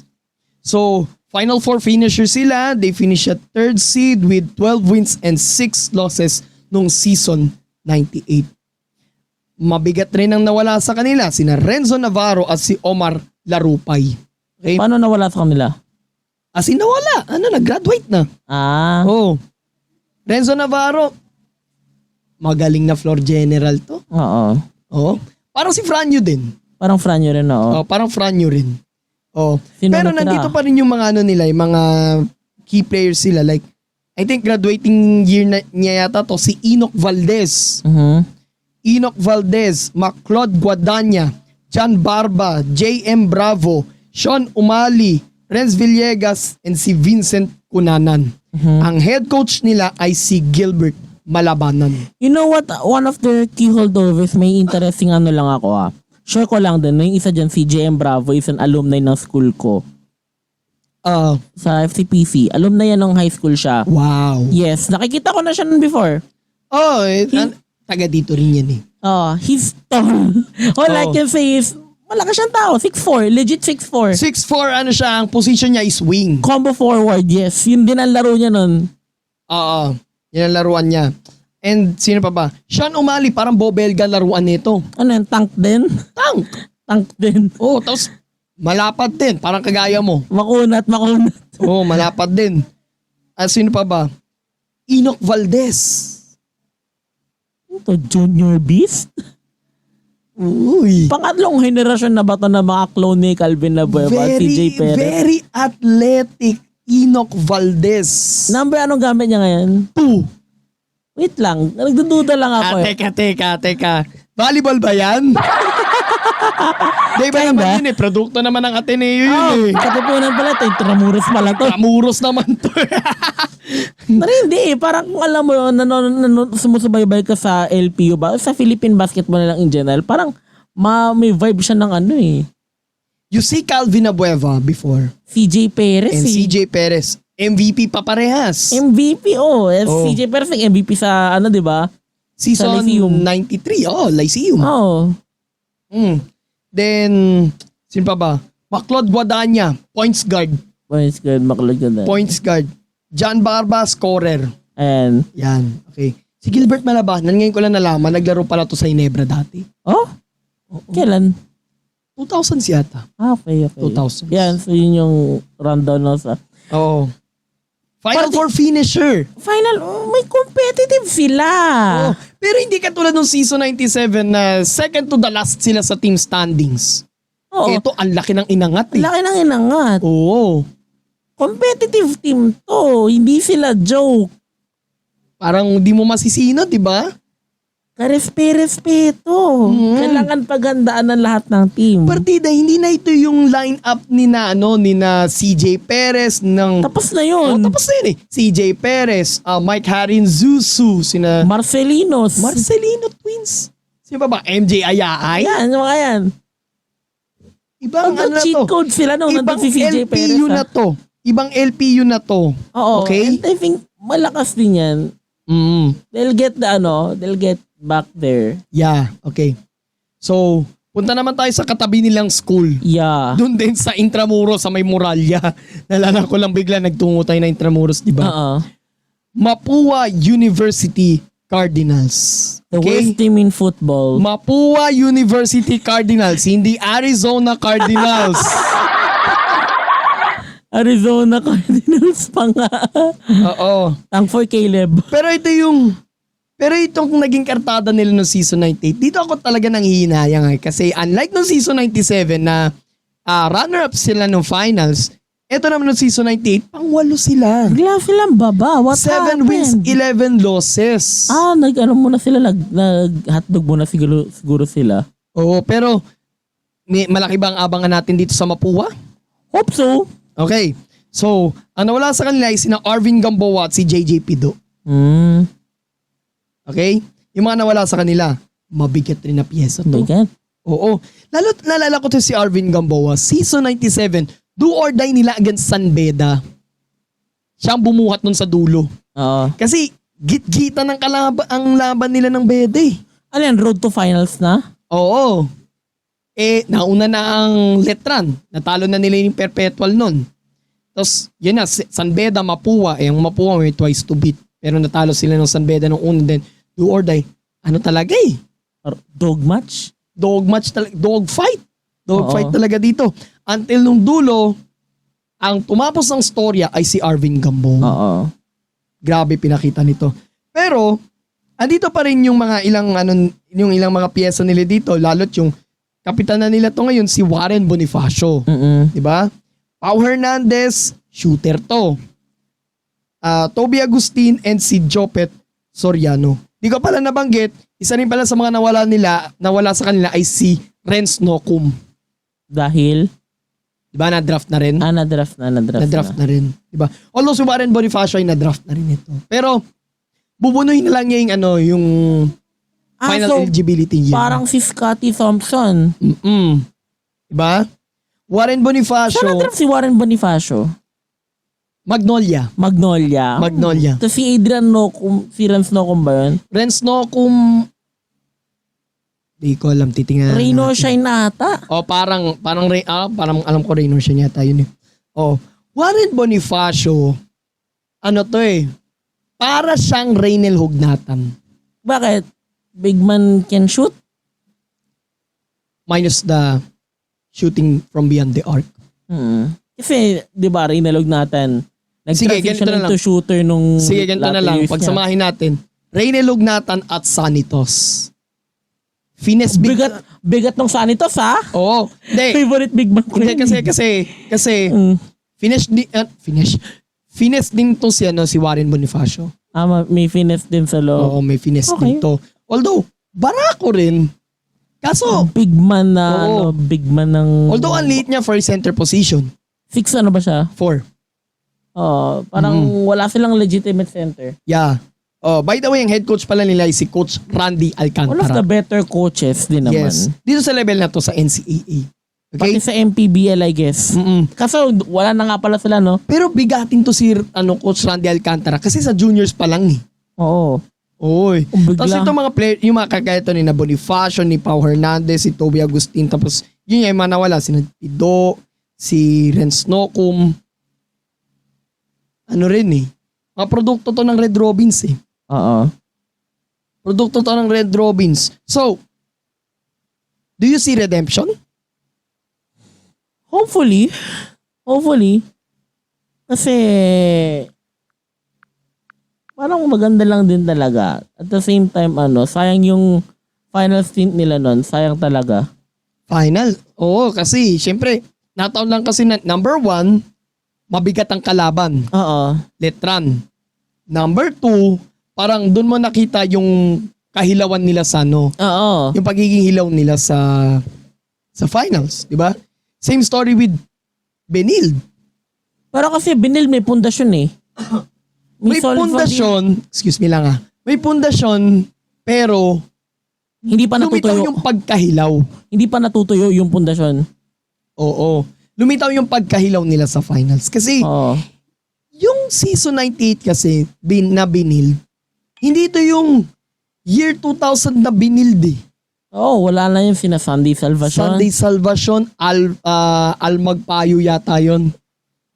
So, Final Four finisher sila. They finished at third seed with 12 wins and 6 losses nung season 98. Mabigat rin ang nawala sa kanila, sina Renzo Navarro at si Omar Larupay. Okay? Paano nawala sa kanila? As in nawala. Nag-graduate na. Ah. Oh. Renzo Navarro, magaling na floor general to. Oo. Oh. Parang si Franyo din. Parang Franyo rin, oo. Oh, parang Franyo rin. Oh. Sino Pero natira? nandito pa rin yung mga nila, yung mga key players sila. Like, I think graduating year niya yata to, si Enoch Valdez. Mhm. Enoch Valdez, McLeod Guadagna, John Barba, J.M. Bravo, Sean Umali, Renz Villegas, and si Vincent Cunanan. Ang head coach nila ay si Gilbert Malabanan. You know what? One of their key holdovers, may interesting ano lang ako Share ko lang din. Yung isa dyan, si J.M. Bravo, is an alumni ng school ko. Sa FCPC. Alumni yan ng high school siya. Wow. Yes, nakikita ko na siya nun before. Oh, taga dito rin yan eh. Oh, he's tall. All I can say is, malakas siyang tao. 6'4". Legit 6'4". 6'4", ano siya, ang position niya is wing. Combo forward, yes. Yun din ang laro niya nun. Oo, yan ang laruan niya. And sino pa ba? Sean Umali, parang Bobelga laruan nito. Ano yan? Tank din? Tank! Tank din. Oh, tapos malapad din, parang kagaya mo. Makunat. Oh, malapad din. At sino pa ba? Enoch Valdez. Ito, Junior Beast? Uy. Pangatlong henerasyon na ba ito na mga clone ni Calvin Labueva at CJ Perez? Very athletic Enoch Valdez. Number anong gamit niya ngayon? 2. Wait lang, nagdududa lang ako Teka. Volleyball ba yan? Di ba Kinda? naman yun eh? Produkto naman ng Ateneo yun eh. Katupunan pala ito, Intramuros pala to. Ramuros naman to. Pero hindi parang kung alam mo, sumusubaybay ka sa LPU ba, sa Philippine basketball na lang in general, parang may vibe siya ng ano eh. You see Calvin Abueva before. CJ Perez And eh. CJ Perez. MVP pa parehas. MVP Oh. CJ Perez ang MVP sa ano, di ba? Season sa Lyceum. 93. Oh, Lyceum. Oo. Then, sino pa ba? McLeod Guadagna, points guard. Points guard, makulog ka na. Points guard. John Barba, scorer. And, Yan. Okay. Si Gilbert Malabanan, ngayon ko lang nalaman, naglaro pala to sa Ginebra dati. kailan? 2000 yata. Okay. 2000s. Yan, so yun yung rundown na sa... Oo. Final Four finisher. Final, may competitive sila. Oh, pero hindi katulad ng season 97 na second to the last sila sa team standings. Oo. Ito, ang laki ng inangat eh. Laki ng inangat. Oo. Competitive team to. Hindi sila joke. Parang di mo masisino, di ba? Karespeto. Kailangan paghandaan ng lahat ng team. Partida, hindi na ito yung line-up ni na CJ Perez ng... Tapos na yun. tapos na yun eh. CJ Perez, Mike Harinzusu, sina Marcelinos. Marcelino Twins. Sino ba ba? MJ Ayaay? Yan, mga yan. Ibang ano na cheat to? code sila nung Ibang nandun si CJ Perez. LPU na to. Ibang LPU na to. Oo. Okay? And I think malakas din yan. They'll get back there. Yeah, okay. So, punta naman tayo sa katabi nilang school. Yeah. Doon din sa Intramuros, sa may Muralya. Nalala ko lang bigla, nagtungo tayo na Intramuros, di ba? Oo. Mapua University Cardinals. The worst team in football. Mapua University Cardinals, hindi Arizona Cardinals. Arizona Cardinals pa nga. Oo. Thank for Caleb. Pero itong naging kartada nila noong season 98, dito ako talaga nanghihinayang kasi unlike noong season 97 na runner-up sila noong finals, eto naman noong season 98, pang-walo sila. Bigla silang baba. What 7 happened? wins, 11 losses. Muna sila, nag-hotdog muna siguro sila. Oo, pero malaki bang abangan natin dito sa Mapua? Hope so. Okay, so ang nawala sa kanila ay sina Arvin Gamboa at si JJ Pido. Okay? Yung mga nawala sa kanila, mabigat rin na pyesa to. Bigat. Oo. Lalo naalala ko to si Arvin Gamboa. Season 97, do or die nila against San Beda. Siya ang bumuhat nun sa dulo. Oo. Kasi git-gita ng ang laban nila ng Beda eh. Ano yan, road to finals na? Oo. Nauna na ang Letran. Natalo na nila yung Perpetual nun. Tapos, yun na, San Beda, Mapua. Ang Mapua may twice to beat. Pero natalo sila ng San Beda nung una din. Do or die. Ano talaga eh? Dog match? Dog match talaga. Dog fight. Dog Oo. fight talaga dito. Until nung dulo, ang tumapos ng storya ay si Arvin Gamboa. Oo. Grabe pinakita nito. Pero, andito pa rin yung mga yung ilang mga piyesa nila dito, lalo't yung kapitan na nila to ngayon, si Warren Bonifacio. Mm-mm. 'Di ba? Pau Hernandez, shooter to. Toby Agustin and si Jopet Soriano. Di ko pala nabanggit, isa rin pala sa mga nawala sa kanila ay si Renz Nocum. Dahil? Di ba na-draft na rin? Na-draft Na-draft na rin. Di ba? Although si Warren Bonifacio ay na-draft na rin ito. Pero, bubunuhin na lang niya yung final so, eligibility year. parang si Scottie Thompson. Diba? Warren Bonifacio, Saan na-draft si Warren Bonifacio? Magnolia. Magnolia. Tapos si Adrian Nocum, si Renz Nocum ba yun? Renz Nocum, di ko alam, titingnan. Reno Shine na ata. Parang alam ko Raynor siya yata yun eh. Warren Bonifacio, to eh, para siyang Reynel Hugnatan. Bakit? Big man can shoot? Minus the shooting from beyond the arc. Kasi, di ba, rinalog natin. Sige, Nag-transition ganito na lang. into shooter nung Sige, ganito na latter lang. years niya. Pagsamahin natin. Reynel Hugnatan at Sanitos. Finesse big. Bigat ng Sanitos, ha? Oo. Hindi. Favorite big man ko Hindi, rin. kasi finesse din to si Warren Bonifacio. May finesse din sa loob. Oo, may finesse Okay. din to. Although, barako rin. Kaso, Big man na, Oo. big man ng... although ang liit niya for center position, 6 ano ba siya? 4. Parang wala silang legitimate center. Yeah. By the way, ang head coach pala nila ay si Coach Randy One of the Alcantara. better coaches din naman. Yes. Dito sa level na to sa NCAA. Okay? Pati sa MPBL, I guess. Kaso wala na nga pala sila, no? Pero bigatin to si Coach Randy Alcantara kasi sa juniors pa lang eh. Oo. Oy. Bigla. Tapos itong mga player, yung mga kagaya to ni na Bonifacio, ni Pau Hernandez, si Toby Agustin, tapos yun yung mga nawala, si Tido, si Renz Nocum. Ano rin eh. Mga produkto to ng Red Robins eh. Oo. Produkto to ng Red Robins. So, do you see redemption? Hopefully. Kasi parang maganda lang din talaga. At the same time, sayang yung final stint nila nun. Sayang talaga. Final? Oo, kasi syempre, nataon lang kasi na number 1, mabigat ang kalaban. Oo. Letran. Number 2, parang doon mo nakita yung kahilawan nila sa Oo. yung pagiging hilaw nila sa finals, di ba? Same story with Benil. Pero kasi Benil may pundasyon eh. May solid pundasyon, excuse me lang may pundasyon, pero Hindi pa lumitaw natutuyo. yung pagkahilaw. Hindi pa natutuyo yung pundasyon. Oo. Lumitaw yung pagkahilaw nila sa finals. Kasi Oo. yung season 98 kasi na binild, hindi ito yung year 2000 na binild eh. Oo, wala na yung sina Sunday Salvacion. Sunday Salvacion, Al Magpayo yata yun.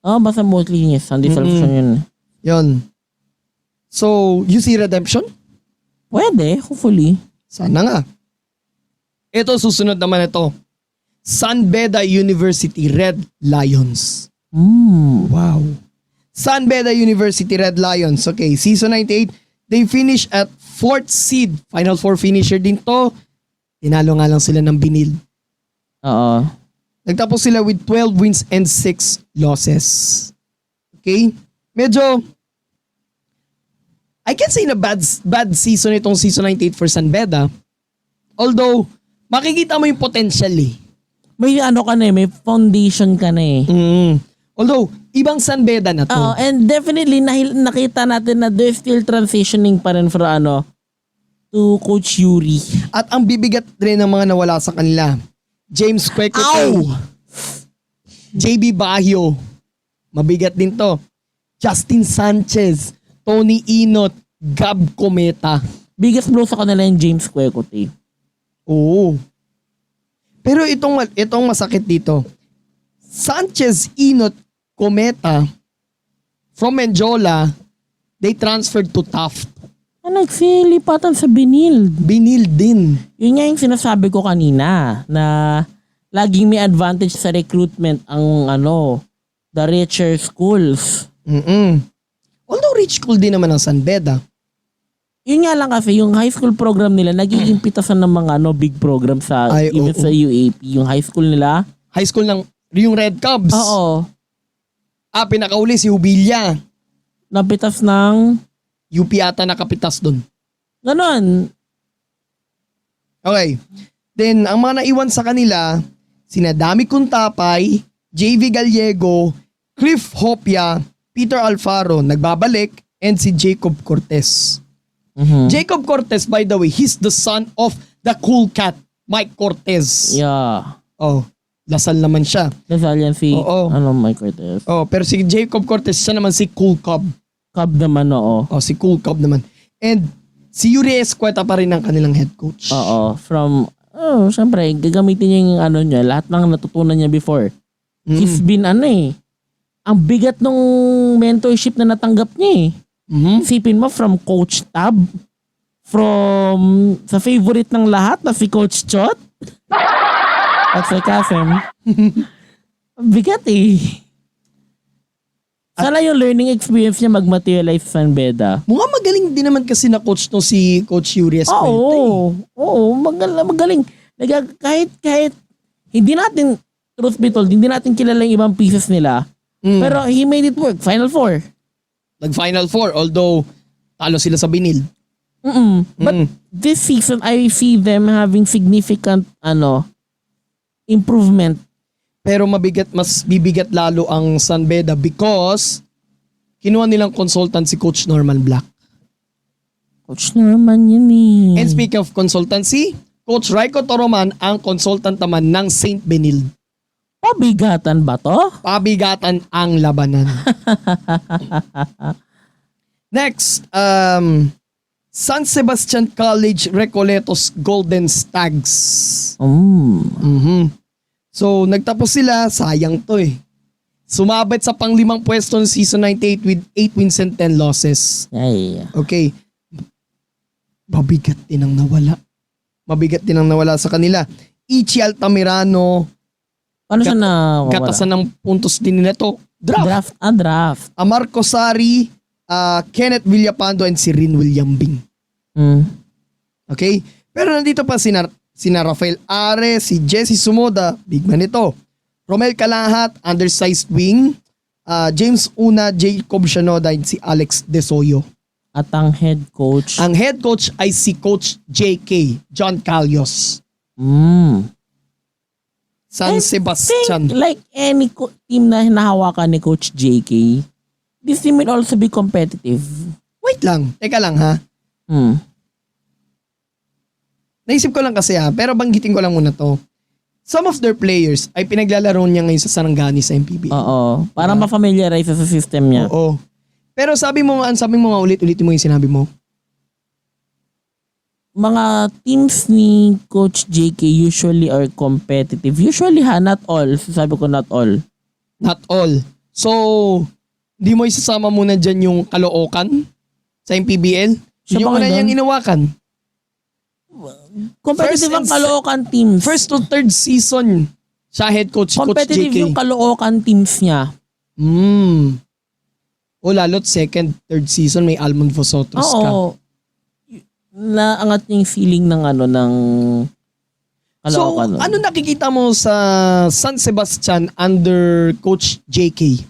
Basta mostly yun. Sunday Salvacion yun. Yun. So, you see redemption? Pwede, hopefully. Sana nga. Ito, susunod naman ito. San Beda University Red Lions. Wow. San Beda University Red Lions. Okay, season 98, they finish at 4th seed. Final 4 finisher din to. Tinalo nga lang sila ng Binil. Oo. Nagtapos sila with 12 wins and 6 losses. Okay? Medyo, I can say na bad season itong season 98 for San Beda. Although, makikita mo yung potential eh. May ka na eh, may foundation ka na eh. Although, ibang San Beda na to. And definitely nakita natin na they're still transitioning pa rin for to Coach Yuri. At ang bibigat rin ng mga nawala sa kanila. James Quecote. Ow! JB Baguio. Mabigat din to. Justin Sanchez. Tony Inot. Gab Cometa. Biggest blow sa kanila yung James Quecote. Oo. Pero itong masakit dito. Sanchez, Inot, Cometa from Menjola, they transferred to Taft. Nagsilipatan sa Benil. Binil din. Yun nga yung sinasabi ko kanina na laging may advantage sa recruitment ang the richer schools. Although rich school din naman ang San Beda. Yun nga lang kasi yung high school program nila nagiging pitasan ng mga big program sa even sa UAP. Yung high school nila. High school ng yung Red Cubs. Oo. Pinakauli si Ubilia. Napitas ng UP ata nakapitas dun. ganon. Okay. Then, ang mga naiwan sa kanila, sina Dami Kuntapay, JV Gallego, Cliff Hopia, Peter Alfaro, nagbabalik, and si Jacob Cortez. Jacob Cortez, by the way, he's the son of the cool cat, Mike Cortez. Yeah. Oh, Lasal naman siya. Lasal yan si Oo. Mike Cortez. Oh, pero si Jacob Cortez, siya naman si Cool Cub. Cub naman, oo. Oh, si Cool Cub naman. And si Yuri Escueta pa rin ang kanilang head coach. Oo. Syempre, gagamitin niya yung niya, lahat ng natutunan niya before. He's been ang bigat nung mentorship na natanggap niya eh. Isipin mo from Coach Tab, sa favorite ng lahat na si Coach Chot, at si Kasem. Bigat eh. Sana yung learning experience niya mag-materialize sa San Beda. Mukhang magaling din naman kasi na coach to si Coach Yuri Escueta. Oo, magaling. Kahit hindi natin, truth be told, hindi natin kilala yung ibang pieces nila. Pero he made it work. Final Four. Nag-Final Four, although talo sila sa Binil. But this season, I see them having significant improvement. Pero mas bibigat lalo ang San Beda because kinuha nilang consultant si Coach Norman Black. Coach Norman yun eh. And speaking of consultancy, Coach Raiko Toroman ang consultant naman ng St. Benilde. Pabigatan ba to? Pabigatan ang labanan. Next, San Sebastian College Recoletos Golden Stags. So, nagtapos sila, sayang to eh. Sumabit sa pang-5 pwesto ng season 98 with 8 wins and 10 losses. Ay. Okay. Mabigat din ang nawala sa kanila. Ichi Altamirano. Paano siya na wawala? Gatasan ng puntos din nila to. Draft. Draft. Marco Sari, Kenneth Villapando, and si Rin William Bing. Okay? Pero nandito pa sina Rafael Are, si Jesse Sumoda, big man ito. Romel Kalahat, undersized wing. James Una, Jacob Shanoda, and si Alex Desoyo. At ang head coach? Ang head coach ay si Coach JK, John Calios. San Sebastian. Think like any team na hinahawakan ni Coach JK, this team will also be competitive. Wait lang. Teka lang ha. Naisip ko lang kasi pero banggitin ko lang muna to. Some of their players ay pinaglalaro niya ngayon sa Sarangani sa MPBL. Oo. Para ma-familiarize sa system niya. Oo. Pero sabi mo nga ulit-ulit mo yung sinabi mo. Mga teams ni Coach JK usually are competitive. Usually not all. Sabi ko not all. Not all. So, di mo isasama muna dyan yung Caloocan sa MPBL? Siya Yung ba una ngayon? niyang inawakan. Competitive ang Caloocan teams. First to third season, siya head coach si Coach competitive JK. yung Caloocan teams niya. O lalo't second, third season may Almond Vosotros ka. Oo. Naangat yung feeling ng ng So, Caloocan. ano nakikita mo sa San Sebastian under Coach JK?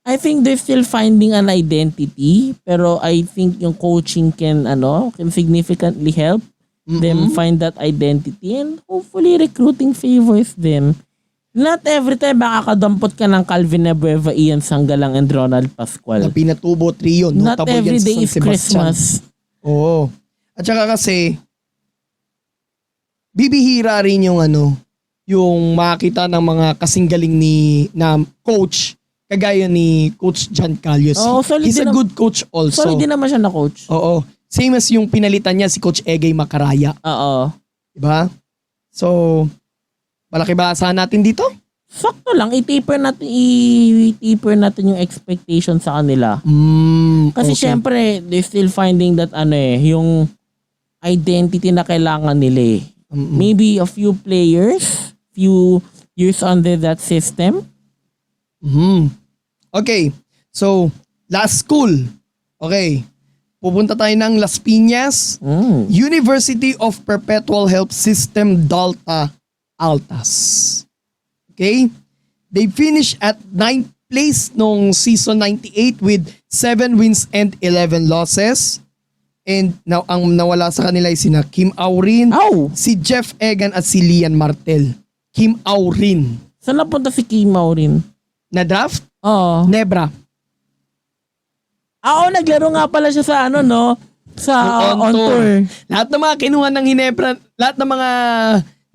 I think they're still finding an identity, pero I think yung coaching can significantly help them find that identity, and hopefully recruiting favors them. Not every time makakadampot ka ng Calvin Nebueva, Ian Sanggalang, and Ronald Pascual. Na pinatubo trio. Not Notable every yan sa day San is Sebastian. Christmas. Oo. At saka kasi, bibihira rin yung yung makita ng mga kasinggaling na coach, kagaya ni Coach John Calios. Oo, solid He's a din good coach also. Solid din naman siya na coach. Oo. Same as yung pinalitan niya si Coach Egay Macaraya. Oo. Diba? So, malaki ba asahan natin dito? Sakto lang, i-taper natin yung expectation sa kanila. Kasi okay. syempre, they're still finding that yung identity na kailangan nila eh. Maybe a few players, few years under that system. Okay. So, last school. Okay. Pupunta tayo ng Las Piñas, University of Perpetual Help System Dalta Altas. Okay? They finished at 9th place nung season 98 with 7 wins and 11 losses. And now ang nawala sa kanila ay sina Kim Aurin, si Jeff Egan at si Lian Martel. Kim Aurin. Saan napunta si Kim Aurin? Na draft? Oo. Nebra. Naglaro nga pala siya sa sa on tour. Lahat ng mga kinuha ng Hinebra, lahat ng mga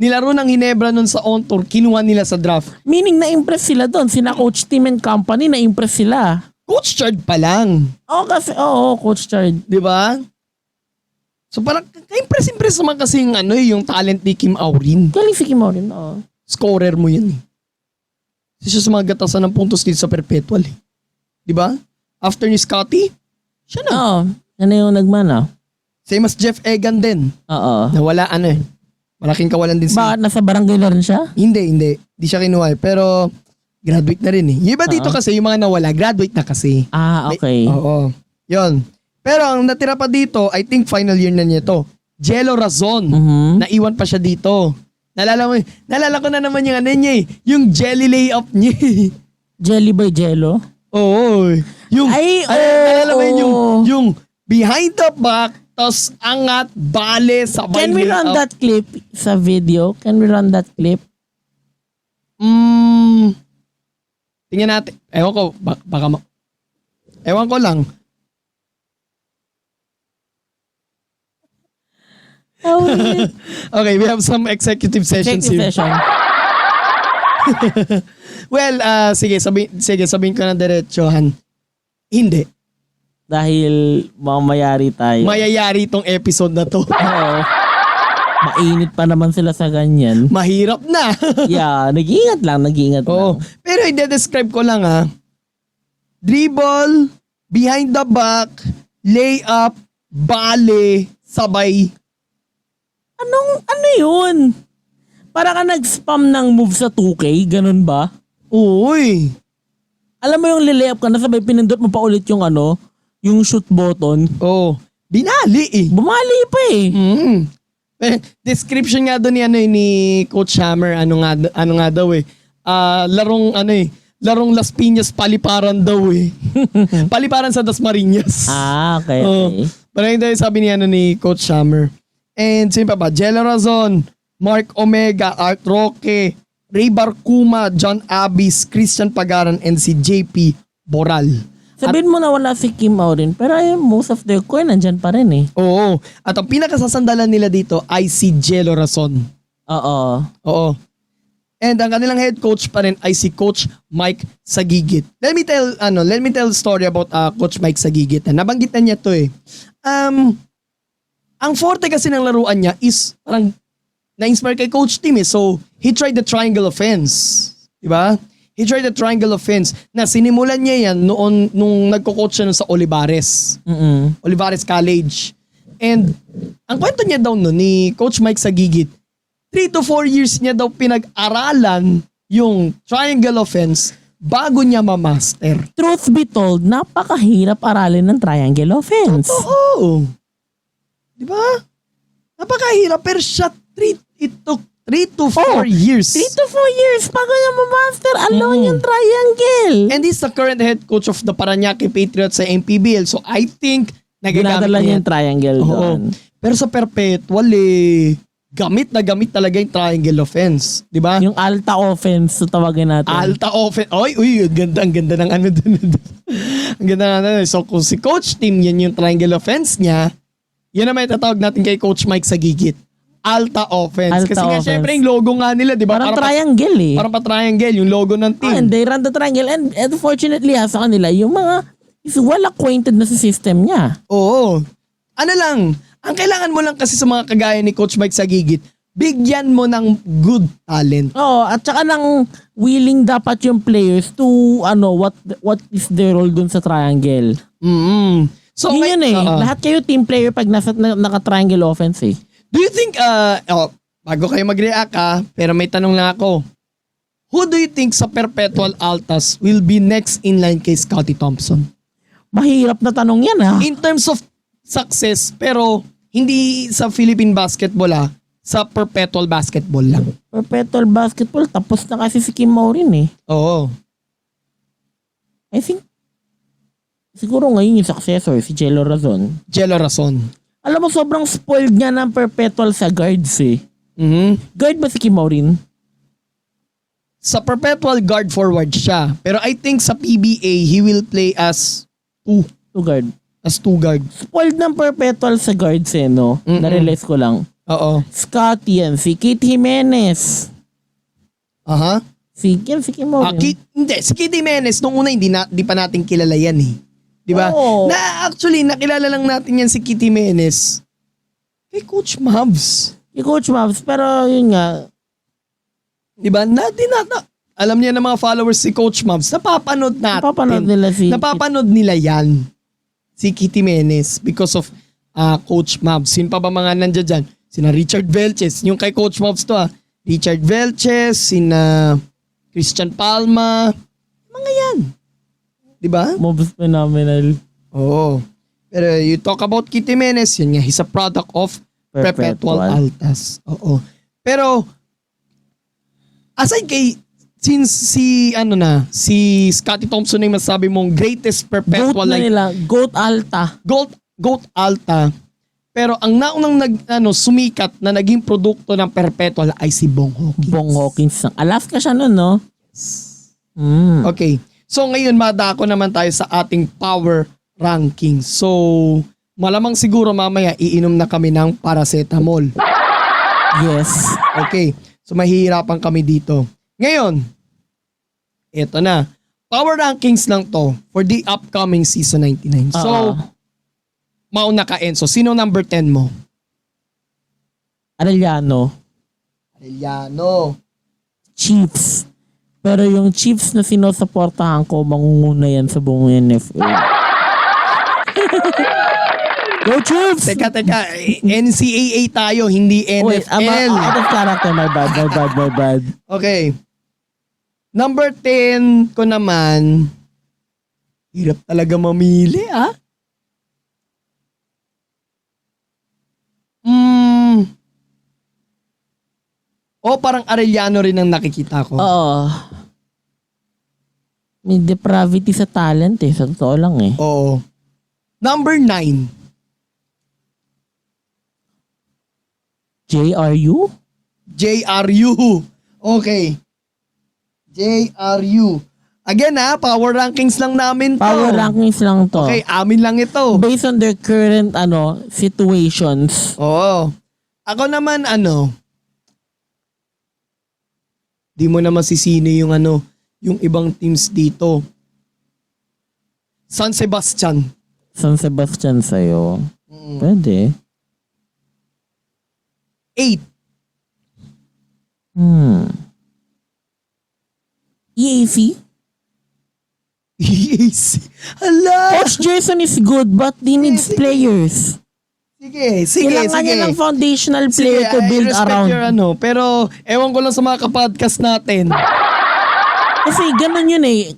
nilaro ng Hinebra nun sa on tour, kinuha nila sa draft. Meaning na-impress sila doon. Sina Coach Tim and Company, na-impress sila. Coach Chard pa lang. Coach Chard. Di ba? So parang ka-impress naman kasi yung talent ni Kim Aurin. Galing si Kim Aurin, oo. Scorer mo yan eh. Kasi siya sa mga gatasan ng puntos dito sa Perpetual eh. Di ba? After ni Scotty, siya na. Oo. Yan na yung nagmana. Same as Jeff Egan din. Oo. Nawala malaking kawalan din siya. Bakit nasa barangay na rin siya? Hindi. Di siya kinuha eh. Pero graduate na rin eh. Yung iba dito kasi, yung mga nawala, graduate na kasi. Okay. Oo. Yun. Pero ang natira pa dito, I think final year na niya to. Jello Razon. Naiwan pa siya dito. Nalala ko na naman yung niya eh. Yung jelly layup niya eh. Jelly by Jello? Oo. Nalala mo yung behind the back, tapos angat, bale, sabay Can we run that clip sa video? Can we run that clip? Tingnan natin. Ewan ko, ewan ko lang. Okay, we have some executive sessions here. Well, sige, sabihin ko na diretsohan. Hindi. Dahil mamayari tayo. Mayayari itong episode na to. Oo. Mainit pa naman sila sa ganyan. Mahirap na. Yeah, nag-iingat lang. Oo. Pero i-describe ko lang Dribble, behind the back, layup, bale, sabay. Ano yun? Para ka nag-spam ng move sa 2K, ganun ba? Uy. Alam mo yung lilayap ka na sabay pinindot mo pa ulit yung yung shoot button. Oh, binali eh. Bumali pa eh. Description nga doon ni Coach Hammer, ano nga daw eh. Larong Las Piñas paliparan daw eh. Paliparan sa Dasmariñas. Okay. Parang ito yung sabi ni Coach Hammer. And sino pa ba? Jello Razon, Mark Omega, Art Roque, Ray Barcuma, John Abis, Christian Pagaran, and si JP Boral. Sabihin mo na wala si Kim Aurin, pero most of their core nandyan pa rin eh. Oo. At ang pinakasasandalan nila dito ay si Jello Razon. Oo. And ang kanilang head coach pa rin ay si Coach Mike Sagigit. Let me tell a story about Coach Mike Sagigit. Nabanggit na niya to eh. Ang forte kasi ng laruan niya is parang na-inspire kay Coach Tim eh. So, he tried the triangle offense. Diba? He tried the triangle offense na sinimulan niya yan noon nung nagko-coach siya sa Olivares. Olivares College. And ang kwento niya daw noon ni Coach Mike Sagigit, 3 to 4 years niya daw pinag-aralan yung triangle offense bago niya ma-master. Truth be told, napakahirap aralin ng triangle offense. Oo. Diba? Napakahirap pero siya it took 3 to 4 years. 3 to 4 years bago niya ma-master alone yung triangle. And he's the current head coach of the Parañaque Patriots sa MPBL. So I think ginadala niya yung triangle doon. Pero sa Perpetual gamit na gamit talaga yung triangle offense. Diba? Yung alta offense so tawagin natin. Alta offense. Uy, ang ganda ng dun. Ang ganda ng So kung si Coach Tim yan yung triangle offense niya, Yun naman itatawag natin kay Coach Mike sa gigit. Alta offense. Alta Kasi nga offense. syempre yung logo nga nila, di ba? Parang triangle eh. Parang pa-triangle, yung logo ng team. And they run the triangle. And unfortunately sa kanila, yung mga is well acquainted na sa system niya. Oo. Ano lang, ang kailangan mo lang kasi sa mga kagaya ni Coach Mike Sagigit, bigyan mo ng good talent. Oo, at saka nang willing dapat yung players to what is their role dun sa triangle. Mm-hmm. So, Yun eh. Lahat kayo team player pag naka-triangle offense eh. Do you think, bago kayo mag-react pero may tanong lang ako. Who do you think sa Perpetual Altas will be next in line kay Scottie Thompson? Mahirap na tanong yan ha. In terms of success, pero hindi sa Philippine basketball sa Perpetual basketball lang. Perpetual basketball, tapos na kasi si Kim Maurin eh. Oo. I think, siguro ngayon yung successor, si Jello Razon. Jello Razon. Alam mo, sobrang spoiled nga ng Perpetual sa guards eh. Mm-hmm. Guard ba si Kim Maurin? Sa Perpetual guard forward siya. Pero I think sa PBA, he will play as two guard. As two guard. Spoiled ng Perpetual sa guards eh, no? Na-realize ko lang. Oo. Scotty yan, si Kit Jimenez. Aha. Si Kim Maurin. Hindi, si Kid Jimenez, nung una hindi pa natin kilala yan eh. Di ba? Oo. Actually, nakilala lang natin yan si Kid Jimenez kay Coach Mavs. Si Coach Mavs, pero yun nga. Di ba? Alam niya ng mga followers si Coach Mavs, napapanood natin. Napapanood nila yan. Si Kid Jimenez because of Coach Mavs. Sino pa ba mga nandiyan dyan? Sina Richard Velches. Yung kay Coach Mavs to Richard Velches, sina Christian Palma. Mga yan. Diba? Mavs phenomenal. Oo. Pero you talk about Kid Jimenez, yun nga, he's a product of Perpetual Altas. Oo. Pero, aside kay, since si Scottie Thompson na yung masabi mong greatest Perpetual. GOAT na nila. GOAT Alta. GOAT Alta. Pero ang naunang sumikat na naging produkto ng Perpetual ay si Bong Hawkins. Bong Hawkins. Alaska siya nun, no? Okay. So ngayon madako naman tayo sa ating power ranking. So malamang siguro mamaya iinom na kami ng paracetamol. Yes. Okay. So mahihirapan kami dito. Ngayon, eto na. Power rankings lang to for the upcoming season 99. So, mauna ka Enzo. Sino number 10 mo? Arellano. Chiefs. Pero yung Chiefs na sinusuportahan ko, mangunguna yan sa buong NFL. Go Chiefs! Teka. NCAA tayo, hindi Wait, NFL. out of character. My bad. Okay. Number 10 ko naman, hirap talaga mamili, parang Arellano rin ang nakikita ko. Oo. May depravity sa talent eh. Sa totoo lang eh. Oo. Number 9. JRU? Okay. JRU. Again power rankings lang namin to. Power rankings lang to. Okay, amin lang ito. Based on their current situations. Oo. Ako naman di mo na masisino yung yung ibang teams dito. San Sebastian. San Sebastian sa'yo. Pwede. 8. EAC? Hala! Coach Jason is good but he needs players. Sige. Kailangan niya ng foundational player to build around. Your pero ewan ko lang sa mga kapodcast natin. Kasi ganun yun eh.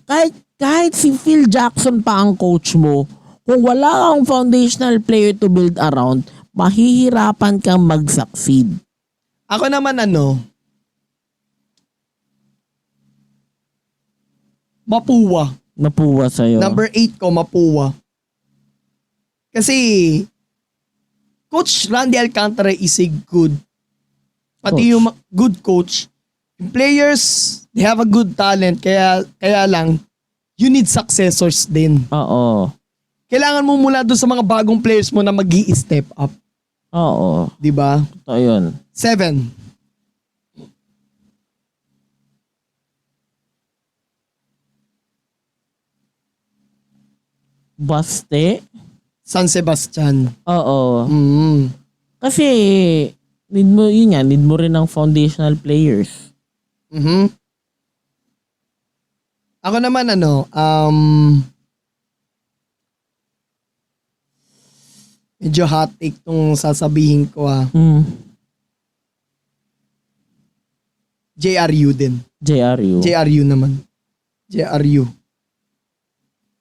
Kahit si Phil Jackson pa ang coach mo, kung wala kang foundational player to build around, mahihirapan kang mag-succeed. Ako naman Mapua. Napuwa sa'yo. Number 8 ko, Mapua. Kasi, Coach Randy Alcantara is a good, pati yung good coach. Yung players, they have a good talent, kaya lang, you need successors din. Oo. Kailangan mo mula doon sa mga bagong players mo na mag-i-step up. Oo. Di ba? Totoo yun. 7. Baste? San Sebastian. Oo. Mm. Kasi, need mo rin ng foundational players. Mhm. Ako naman medyo hot take tong sasabihin ko JRU din. JRU. JRU naman. JRU.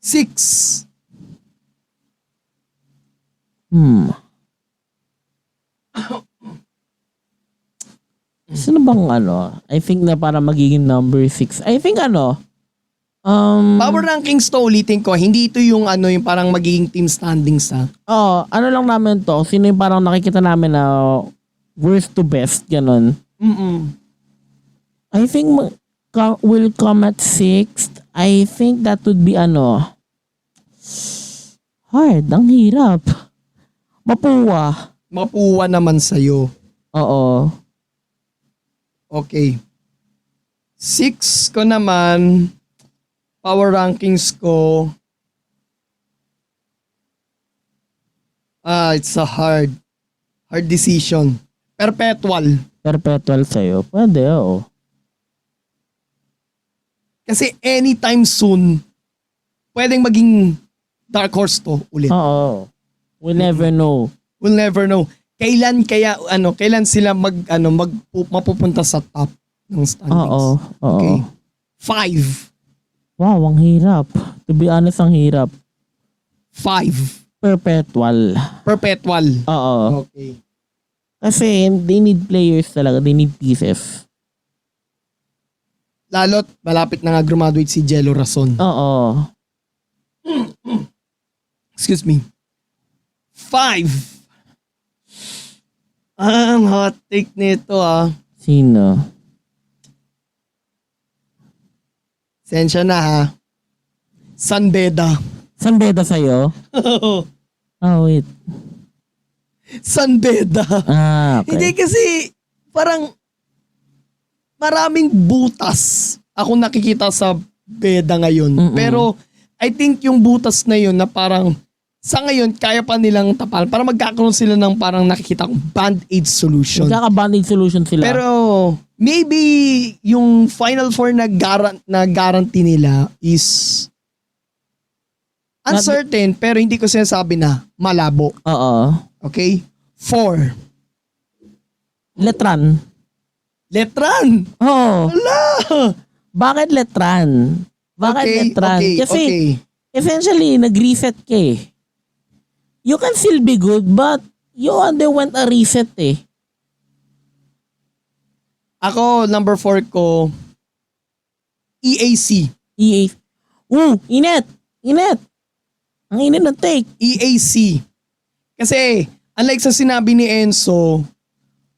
6. Sino bang I think na para magiging number 6. I think Power rankings to, ulitin ko. Hindi ito yung yung parang magiging team standings ano lang namin to, sino yung parang nakikita namin na worst to best, ganun. I think will come at 6th. I think that would be hard, ang hirap. Mapuwa naman sa'yo. Oo. Okay. 6 ko naman, power rankings ko, it's a hard decision. Perpetual. Perpetual sa'yo. Pwede, oo. Kasi anytime soon, pwedeng maging dark horse to ulit. Oo. We'll never know. We'll never know. Kailan sila mapupunta sa top ng standings. Oo. Okay. 5. Wow, ang hirap. To be honest, ang hirap. 5. Perpetual. Oo. Okay. Kasi they need players talaga. They need pieces. Lalo't malapit na nga graduate si Jello Rason. Oo. Excuse me. 5. Ang hot take nito Sino? Sensya na San Beda. San Beda sa'yo? Wait. San Beda. Okay. Hindi kasi parang maraming butas ako nakikita sa Beda ngayon. Pero I think yung butas na yun na parang sa ngayon kaya pa nilang tapal para magkakaroon sila ng parang nakikita kong band-aid solution. Magkaka-band-aid solution sila. Pero maybe yung Final Four na guarantee nila is uncertain pero hindi ko sinasabi na malabo. Oo. Okay? 4. Letran. Oo. Wala! Bakit Letran? Letran? Kasi essentially nag-reset ka eh. You can still be good but you underwent a reset eh. Ako, number 4 ko, EAC. Init. Ang init ng take. EAC. Kasi, unlike sa sinabi ni Enzo,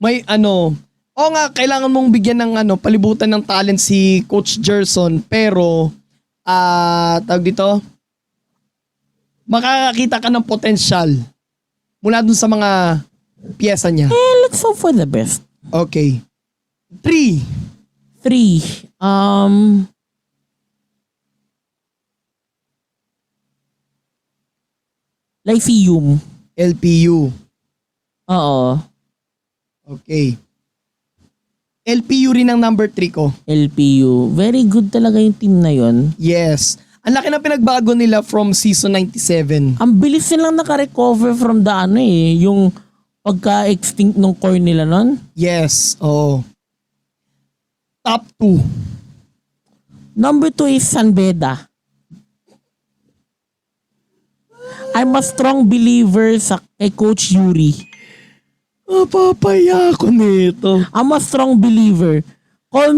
may kailangan mong bigyan ng palibutan ng talent si Coach Gerson, pero, tawag dito, makakakita ka ng potential mula dun sa mga piyesa niya. Let's hope for the best. Okay. 3. Lyceum. LPU. Oo. Okay. LPU rin ang number 3 ko. LPU. Very good talaga yung team na yon. Yes. Ang laki na pinagbago nila from season 97. Ang bilis nilang naka-recover from the yung pagka-extinct ng core nila nun. Yes. Oh. Top 2. Number 2 is San Beda. I'm a strong believer kay Coach Yuri. Papaya ako nito. I'm a strong believer. Call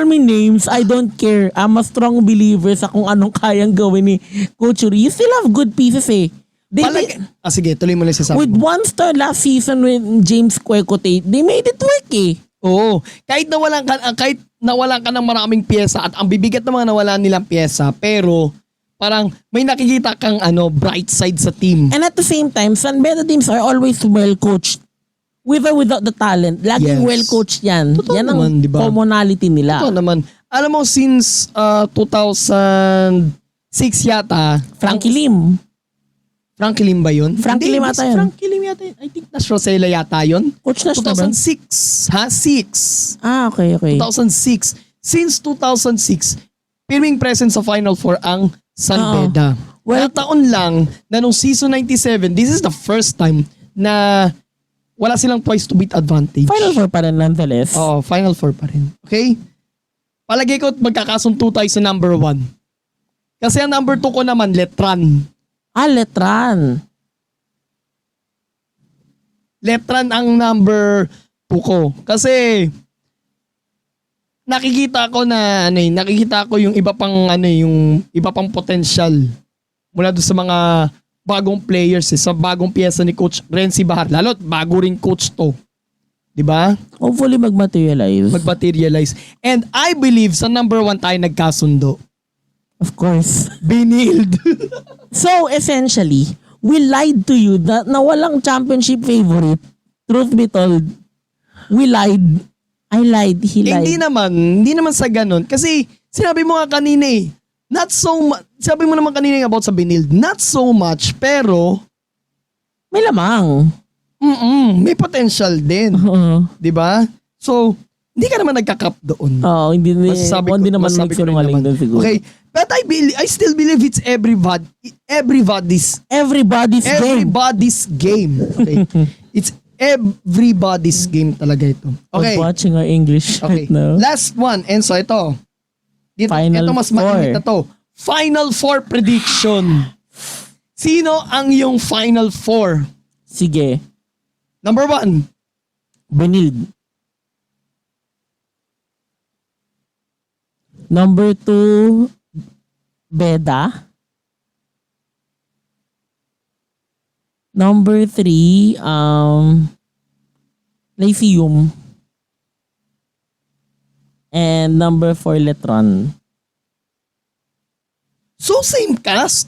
me names, I don't care. I'm a strong believer sa kung anong kayang gawin ni Coach Yuri. You still have good pieces eh. Sige, tuloy mo lang sa with one star last season with James Quecote, they made it work eh. Oo. Kahit nawalan ka ng maraming pyesa at ang bibigat ng mga nawalan nilang pyesa, pero parang may nakikita kang bright side sa team. And at the same time, San Beda teams are always well coached. With or without the talent, laging Yes. well coached yan. Totoo Yan ang naman, di ba? commonality nila. Ito naman, alam mo since 2006 yata, Frankie Lim. Frankie Lim ba yun? Frankie Lim ata yun. Frankie Lim yata yun. I think Nash Rosella yata yun. Coach Nash na ba? 2006. 6. Okay. 2006. Since 2006, pirming presence sa Final Four ang San Oo. Beda. Well- Taon lang na nung season 97, this is the first time na wala silang twice to beat advantage. Final Four pa rin nonetheless. Oo, Final Four pa rin. Okay? Palagay ko magkakasunto tayo sa number 1. Kasi ang number 2 ko naman, Letran. Letran. Letran ang number 2 ko. Kasi nakikita ko yung iba pang potential mula doon sa mga bagong players, sa bagong piyesa ni Coach Renzi Bahar. Lalo't bago rin coach to. 'Di ba? Hopefully mag-materialize. Mag-materialize. And I believe sa number 1 tayo nagkasundo. Of course. Binild. So, essentially, we lied to you that na walang championship favorite. Truth be told, we lied. I lied. He lied. Hindi naman sa ganun. Kasi sinabi mo nga kanina not so much, sabi mo naman kanina about sa Binild, not so much, pero May lamang. may potential din. Oo. 'Di ba? So, hindi ka naman nagka-cap doon. Oo, hindi naman masasabi ko rin nagsinungaling naman. doon siguro. Okay, but I still believe it's everybody's game. Okay. It's everybody's game talaga ito. Okay. Of watching our English Okay. right now. Last one, Enzo, ito. Final ito mas Four. mainit na to. Final Four prediction. Sino ang yung Final Four? Sige. Number 1, Benild. Number 2, Beda. Number 3, Lyceum. And number 4, Letron. so same cast.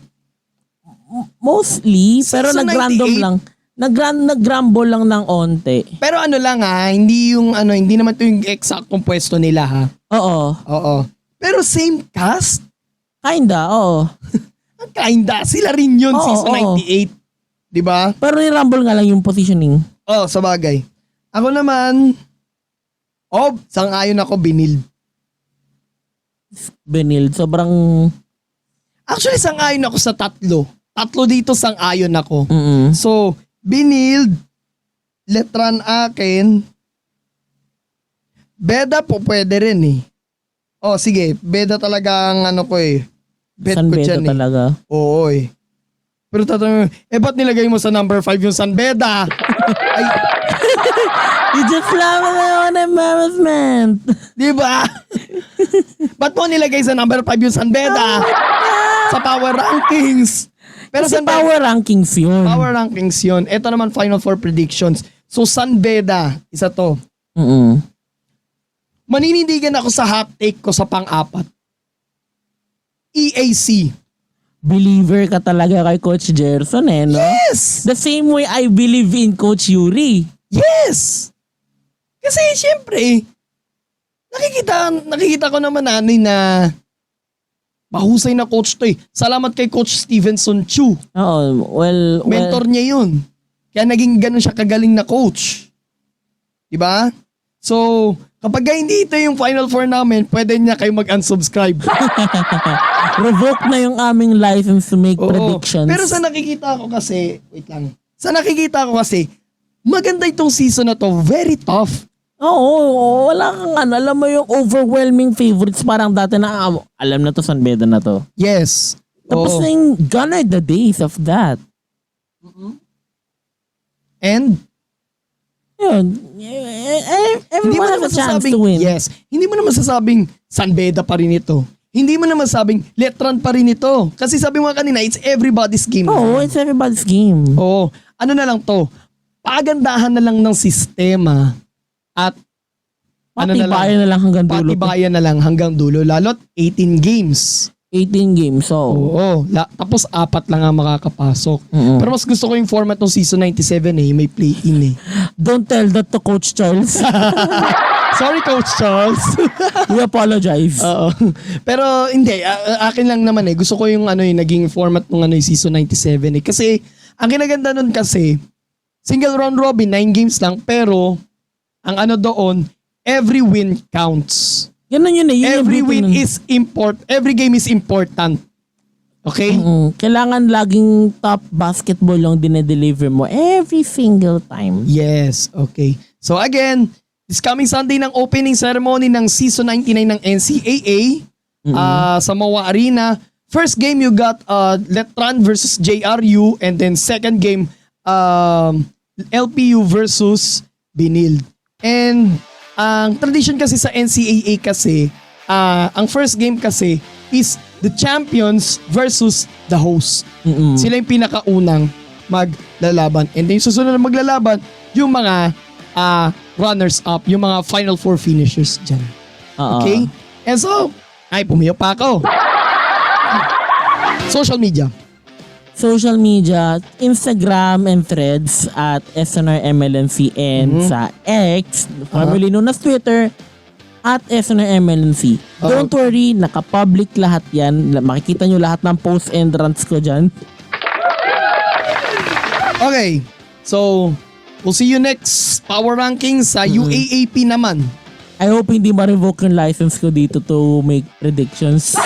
Mostly, pero Season nag-random 98. lang. Nag-grumble lang ng onte. Pero hindi naman to yung eksaktong pwesto nila ha. Oo. Pero same cast. Kinda, oo. Kinda. Sila rin yun, Oo, season oo. 98. Diba? Pero ni-rumble nga lang yung positioning. Sa bagay. Ako naman, sang-ayon ako, Binild. Benild, sobrang... Actually, sang-ayon ako sa tatlo. Tatlo dito sang-ayon ako. Mm-mm. So, Binild, Letran akin, Beda po pwede rin sige, Beda talaga ang ko Bet San ko Beda dyan talaga. Oo Pero tatanungin, ba't nilagay mo sa number 5 yung San Beda? Ay, You just love my own embarrassment. di ba? Ba't mo nilagay sa number 5 yung San Beda? Sa power rankings. Pero Kasi San Beda, power rankings yun. power rankings yun. Ito naman Final Four predictions. So San Beda, isa to. Mm-mm. Maninindigan ako sa hot take ko sa pang-apat. EAC. Believer ka talaga kay Coach Gerson no? Yes! The same way I believe in Coach Yuri. Yes! Kasi syempre, nakikita ko naman na mahusay na coach to Salamat kay Coach Stevenson Chu. Oo, well... Mentor niya yun. Kaya naging ganun siya kagaling na coach. Diba? So, kapag hindi ito yung Final Four namin, pwede niya kayo mag-unsubscribe. Revoke na yung aming license to make Oo. predictions. Pero sa nakikita ko kasi, maganda itong season na to. Very tough. Oo, wala kang alam mo yung overwhelming favorites parang dati na alam na to San Beda na to. Yes. Tapos Oo. na yung gone are the days of that. And Yun. Everyone has a chance to win. yes, hindi mo naman sasabing San Beda pa rin ito. Hindi mo naman sabing Letran pa rin ito. Kasi sabi mo kanina, it's everybody's game. Oh, it's everybody's game. Oo. Ano na lang to? Pagandahan na lang ng sistema at Patibayan na lang hanggang dulo. patibayan na lang hanggang dulo. Lalo't 18 games. 18 games, so. Oo. Tapos 4 lang ang makakapasok. Mm-mm. Pero mas gusto ko yung format ng season 97 may play-in Don't tell that to Coach Charles. Sorry, Coach Charles. We apologize. Oo. Pero hindi, akin lang naman gusto ko yung yung naging format ng yung season 97 Kasi ang kinaganda nun kasi single round robin 9 games lang pero ang doon every win counts. Ganun yun eh. Yun Every yung win beauty nun. is every game is important. Okay? Kailangan laging top basketball yung dinedeliver mo every single time. Yes, okay. So again, this coming Sunday ng opening ceremony ng season 99 ng NCAA sa MOA Arena. First game you got Letran versus JRU and then second game LPU versus Benil. And ang tradition kasi sa NCAA kasi ang first game kasi is the champions versus the host. Sila yung pinakaunang maglalaban. And then yung susunod na maglalaban, yung mga runners up, yung mga final 4 finishers dyan. Okay? And so, pumiyo pa ako. Social media. Social media, Instagram and Threads at SNRMLNC and sa X, formerly known as Twitter, at SNRMLNC. Don't worry, naka-public lahat yan. Makikita nyo lahat ng post and rants ko dyan. Okay. So, we'll see you next Power Rankings sa UAAP naman. I hope hindi ma-revoke yung license ko dito to make predictions.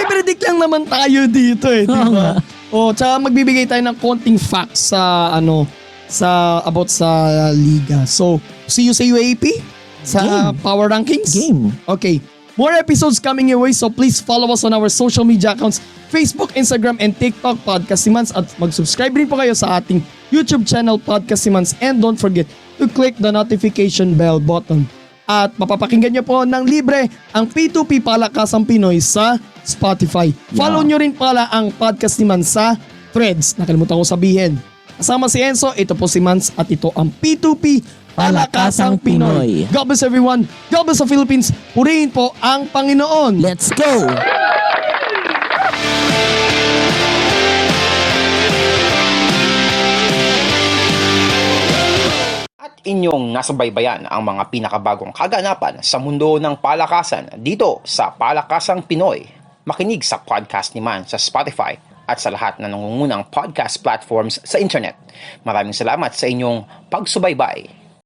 Predict lang naman tayo dito di ba? Tsaka magbibigay tayo ng konting facts sa about sa liga. So, see you sa UAP sa Power Rankings. Game. Okay. More episodes coming your way, so please follow us on our social media accounts, Facebook, Instagram, and TikTok, Podcast Simans, at mag-subscribe rin po kayo sa ating YouTube channel, Podcast Simans, and don't forget to click the notification bell button. At mapapakinggan nyo po ng libre ang P2P Palakasang Pinoy sa Spotify. Follow nyo rin pala ang Podcast ni Mans sa Threads. Nakalimutan ko sabihin. Kasama si Enzo, ito po si Mans at ito ang P2P Palakasang Pinoy. God bless everyone. God bless the Philippines. Purihin po ang Panginoon. Let's go! Inyong nasubaybayan ang mga pinakabagong kaganapan sa mundo ng palakasan dito sa Palakasang Pinoy. Makinig sa podcast ni Man sa Spotify at sa lahat na nangungunang podcast platforms sa internet. Maraming salamat sa inyong pagsubaybay.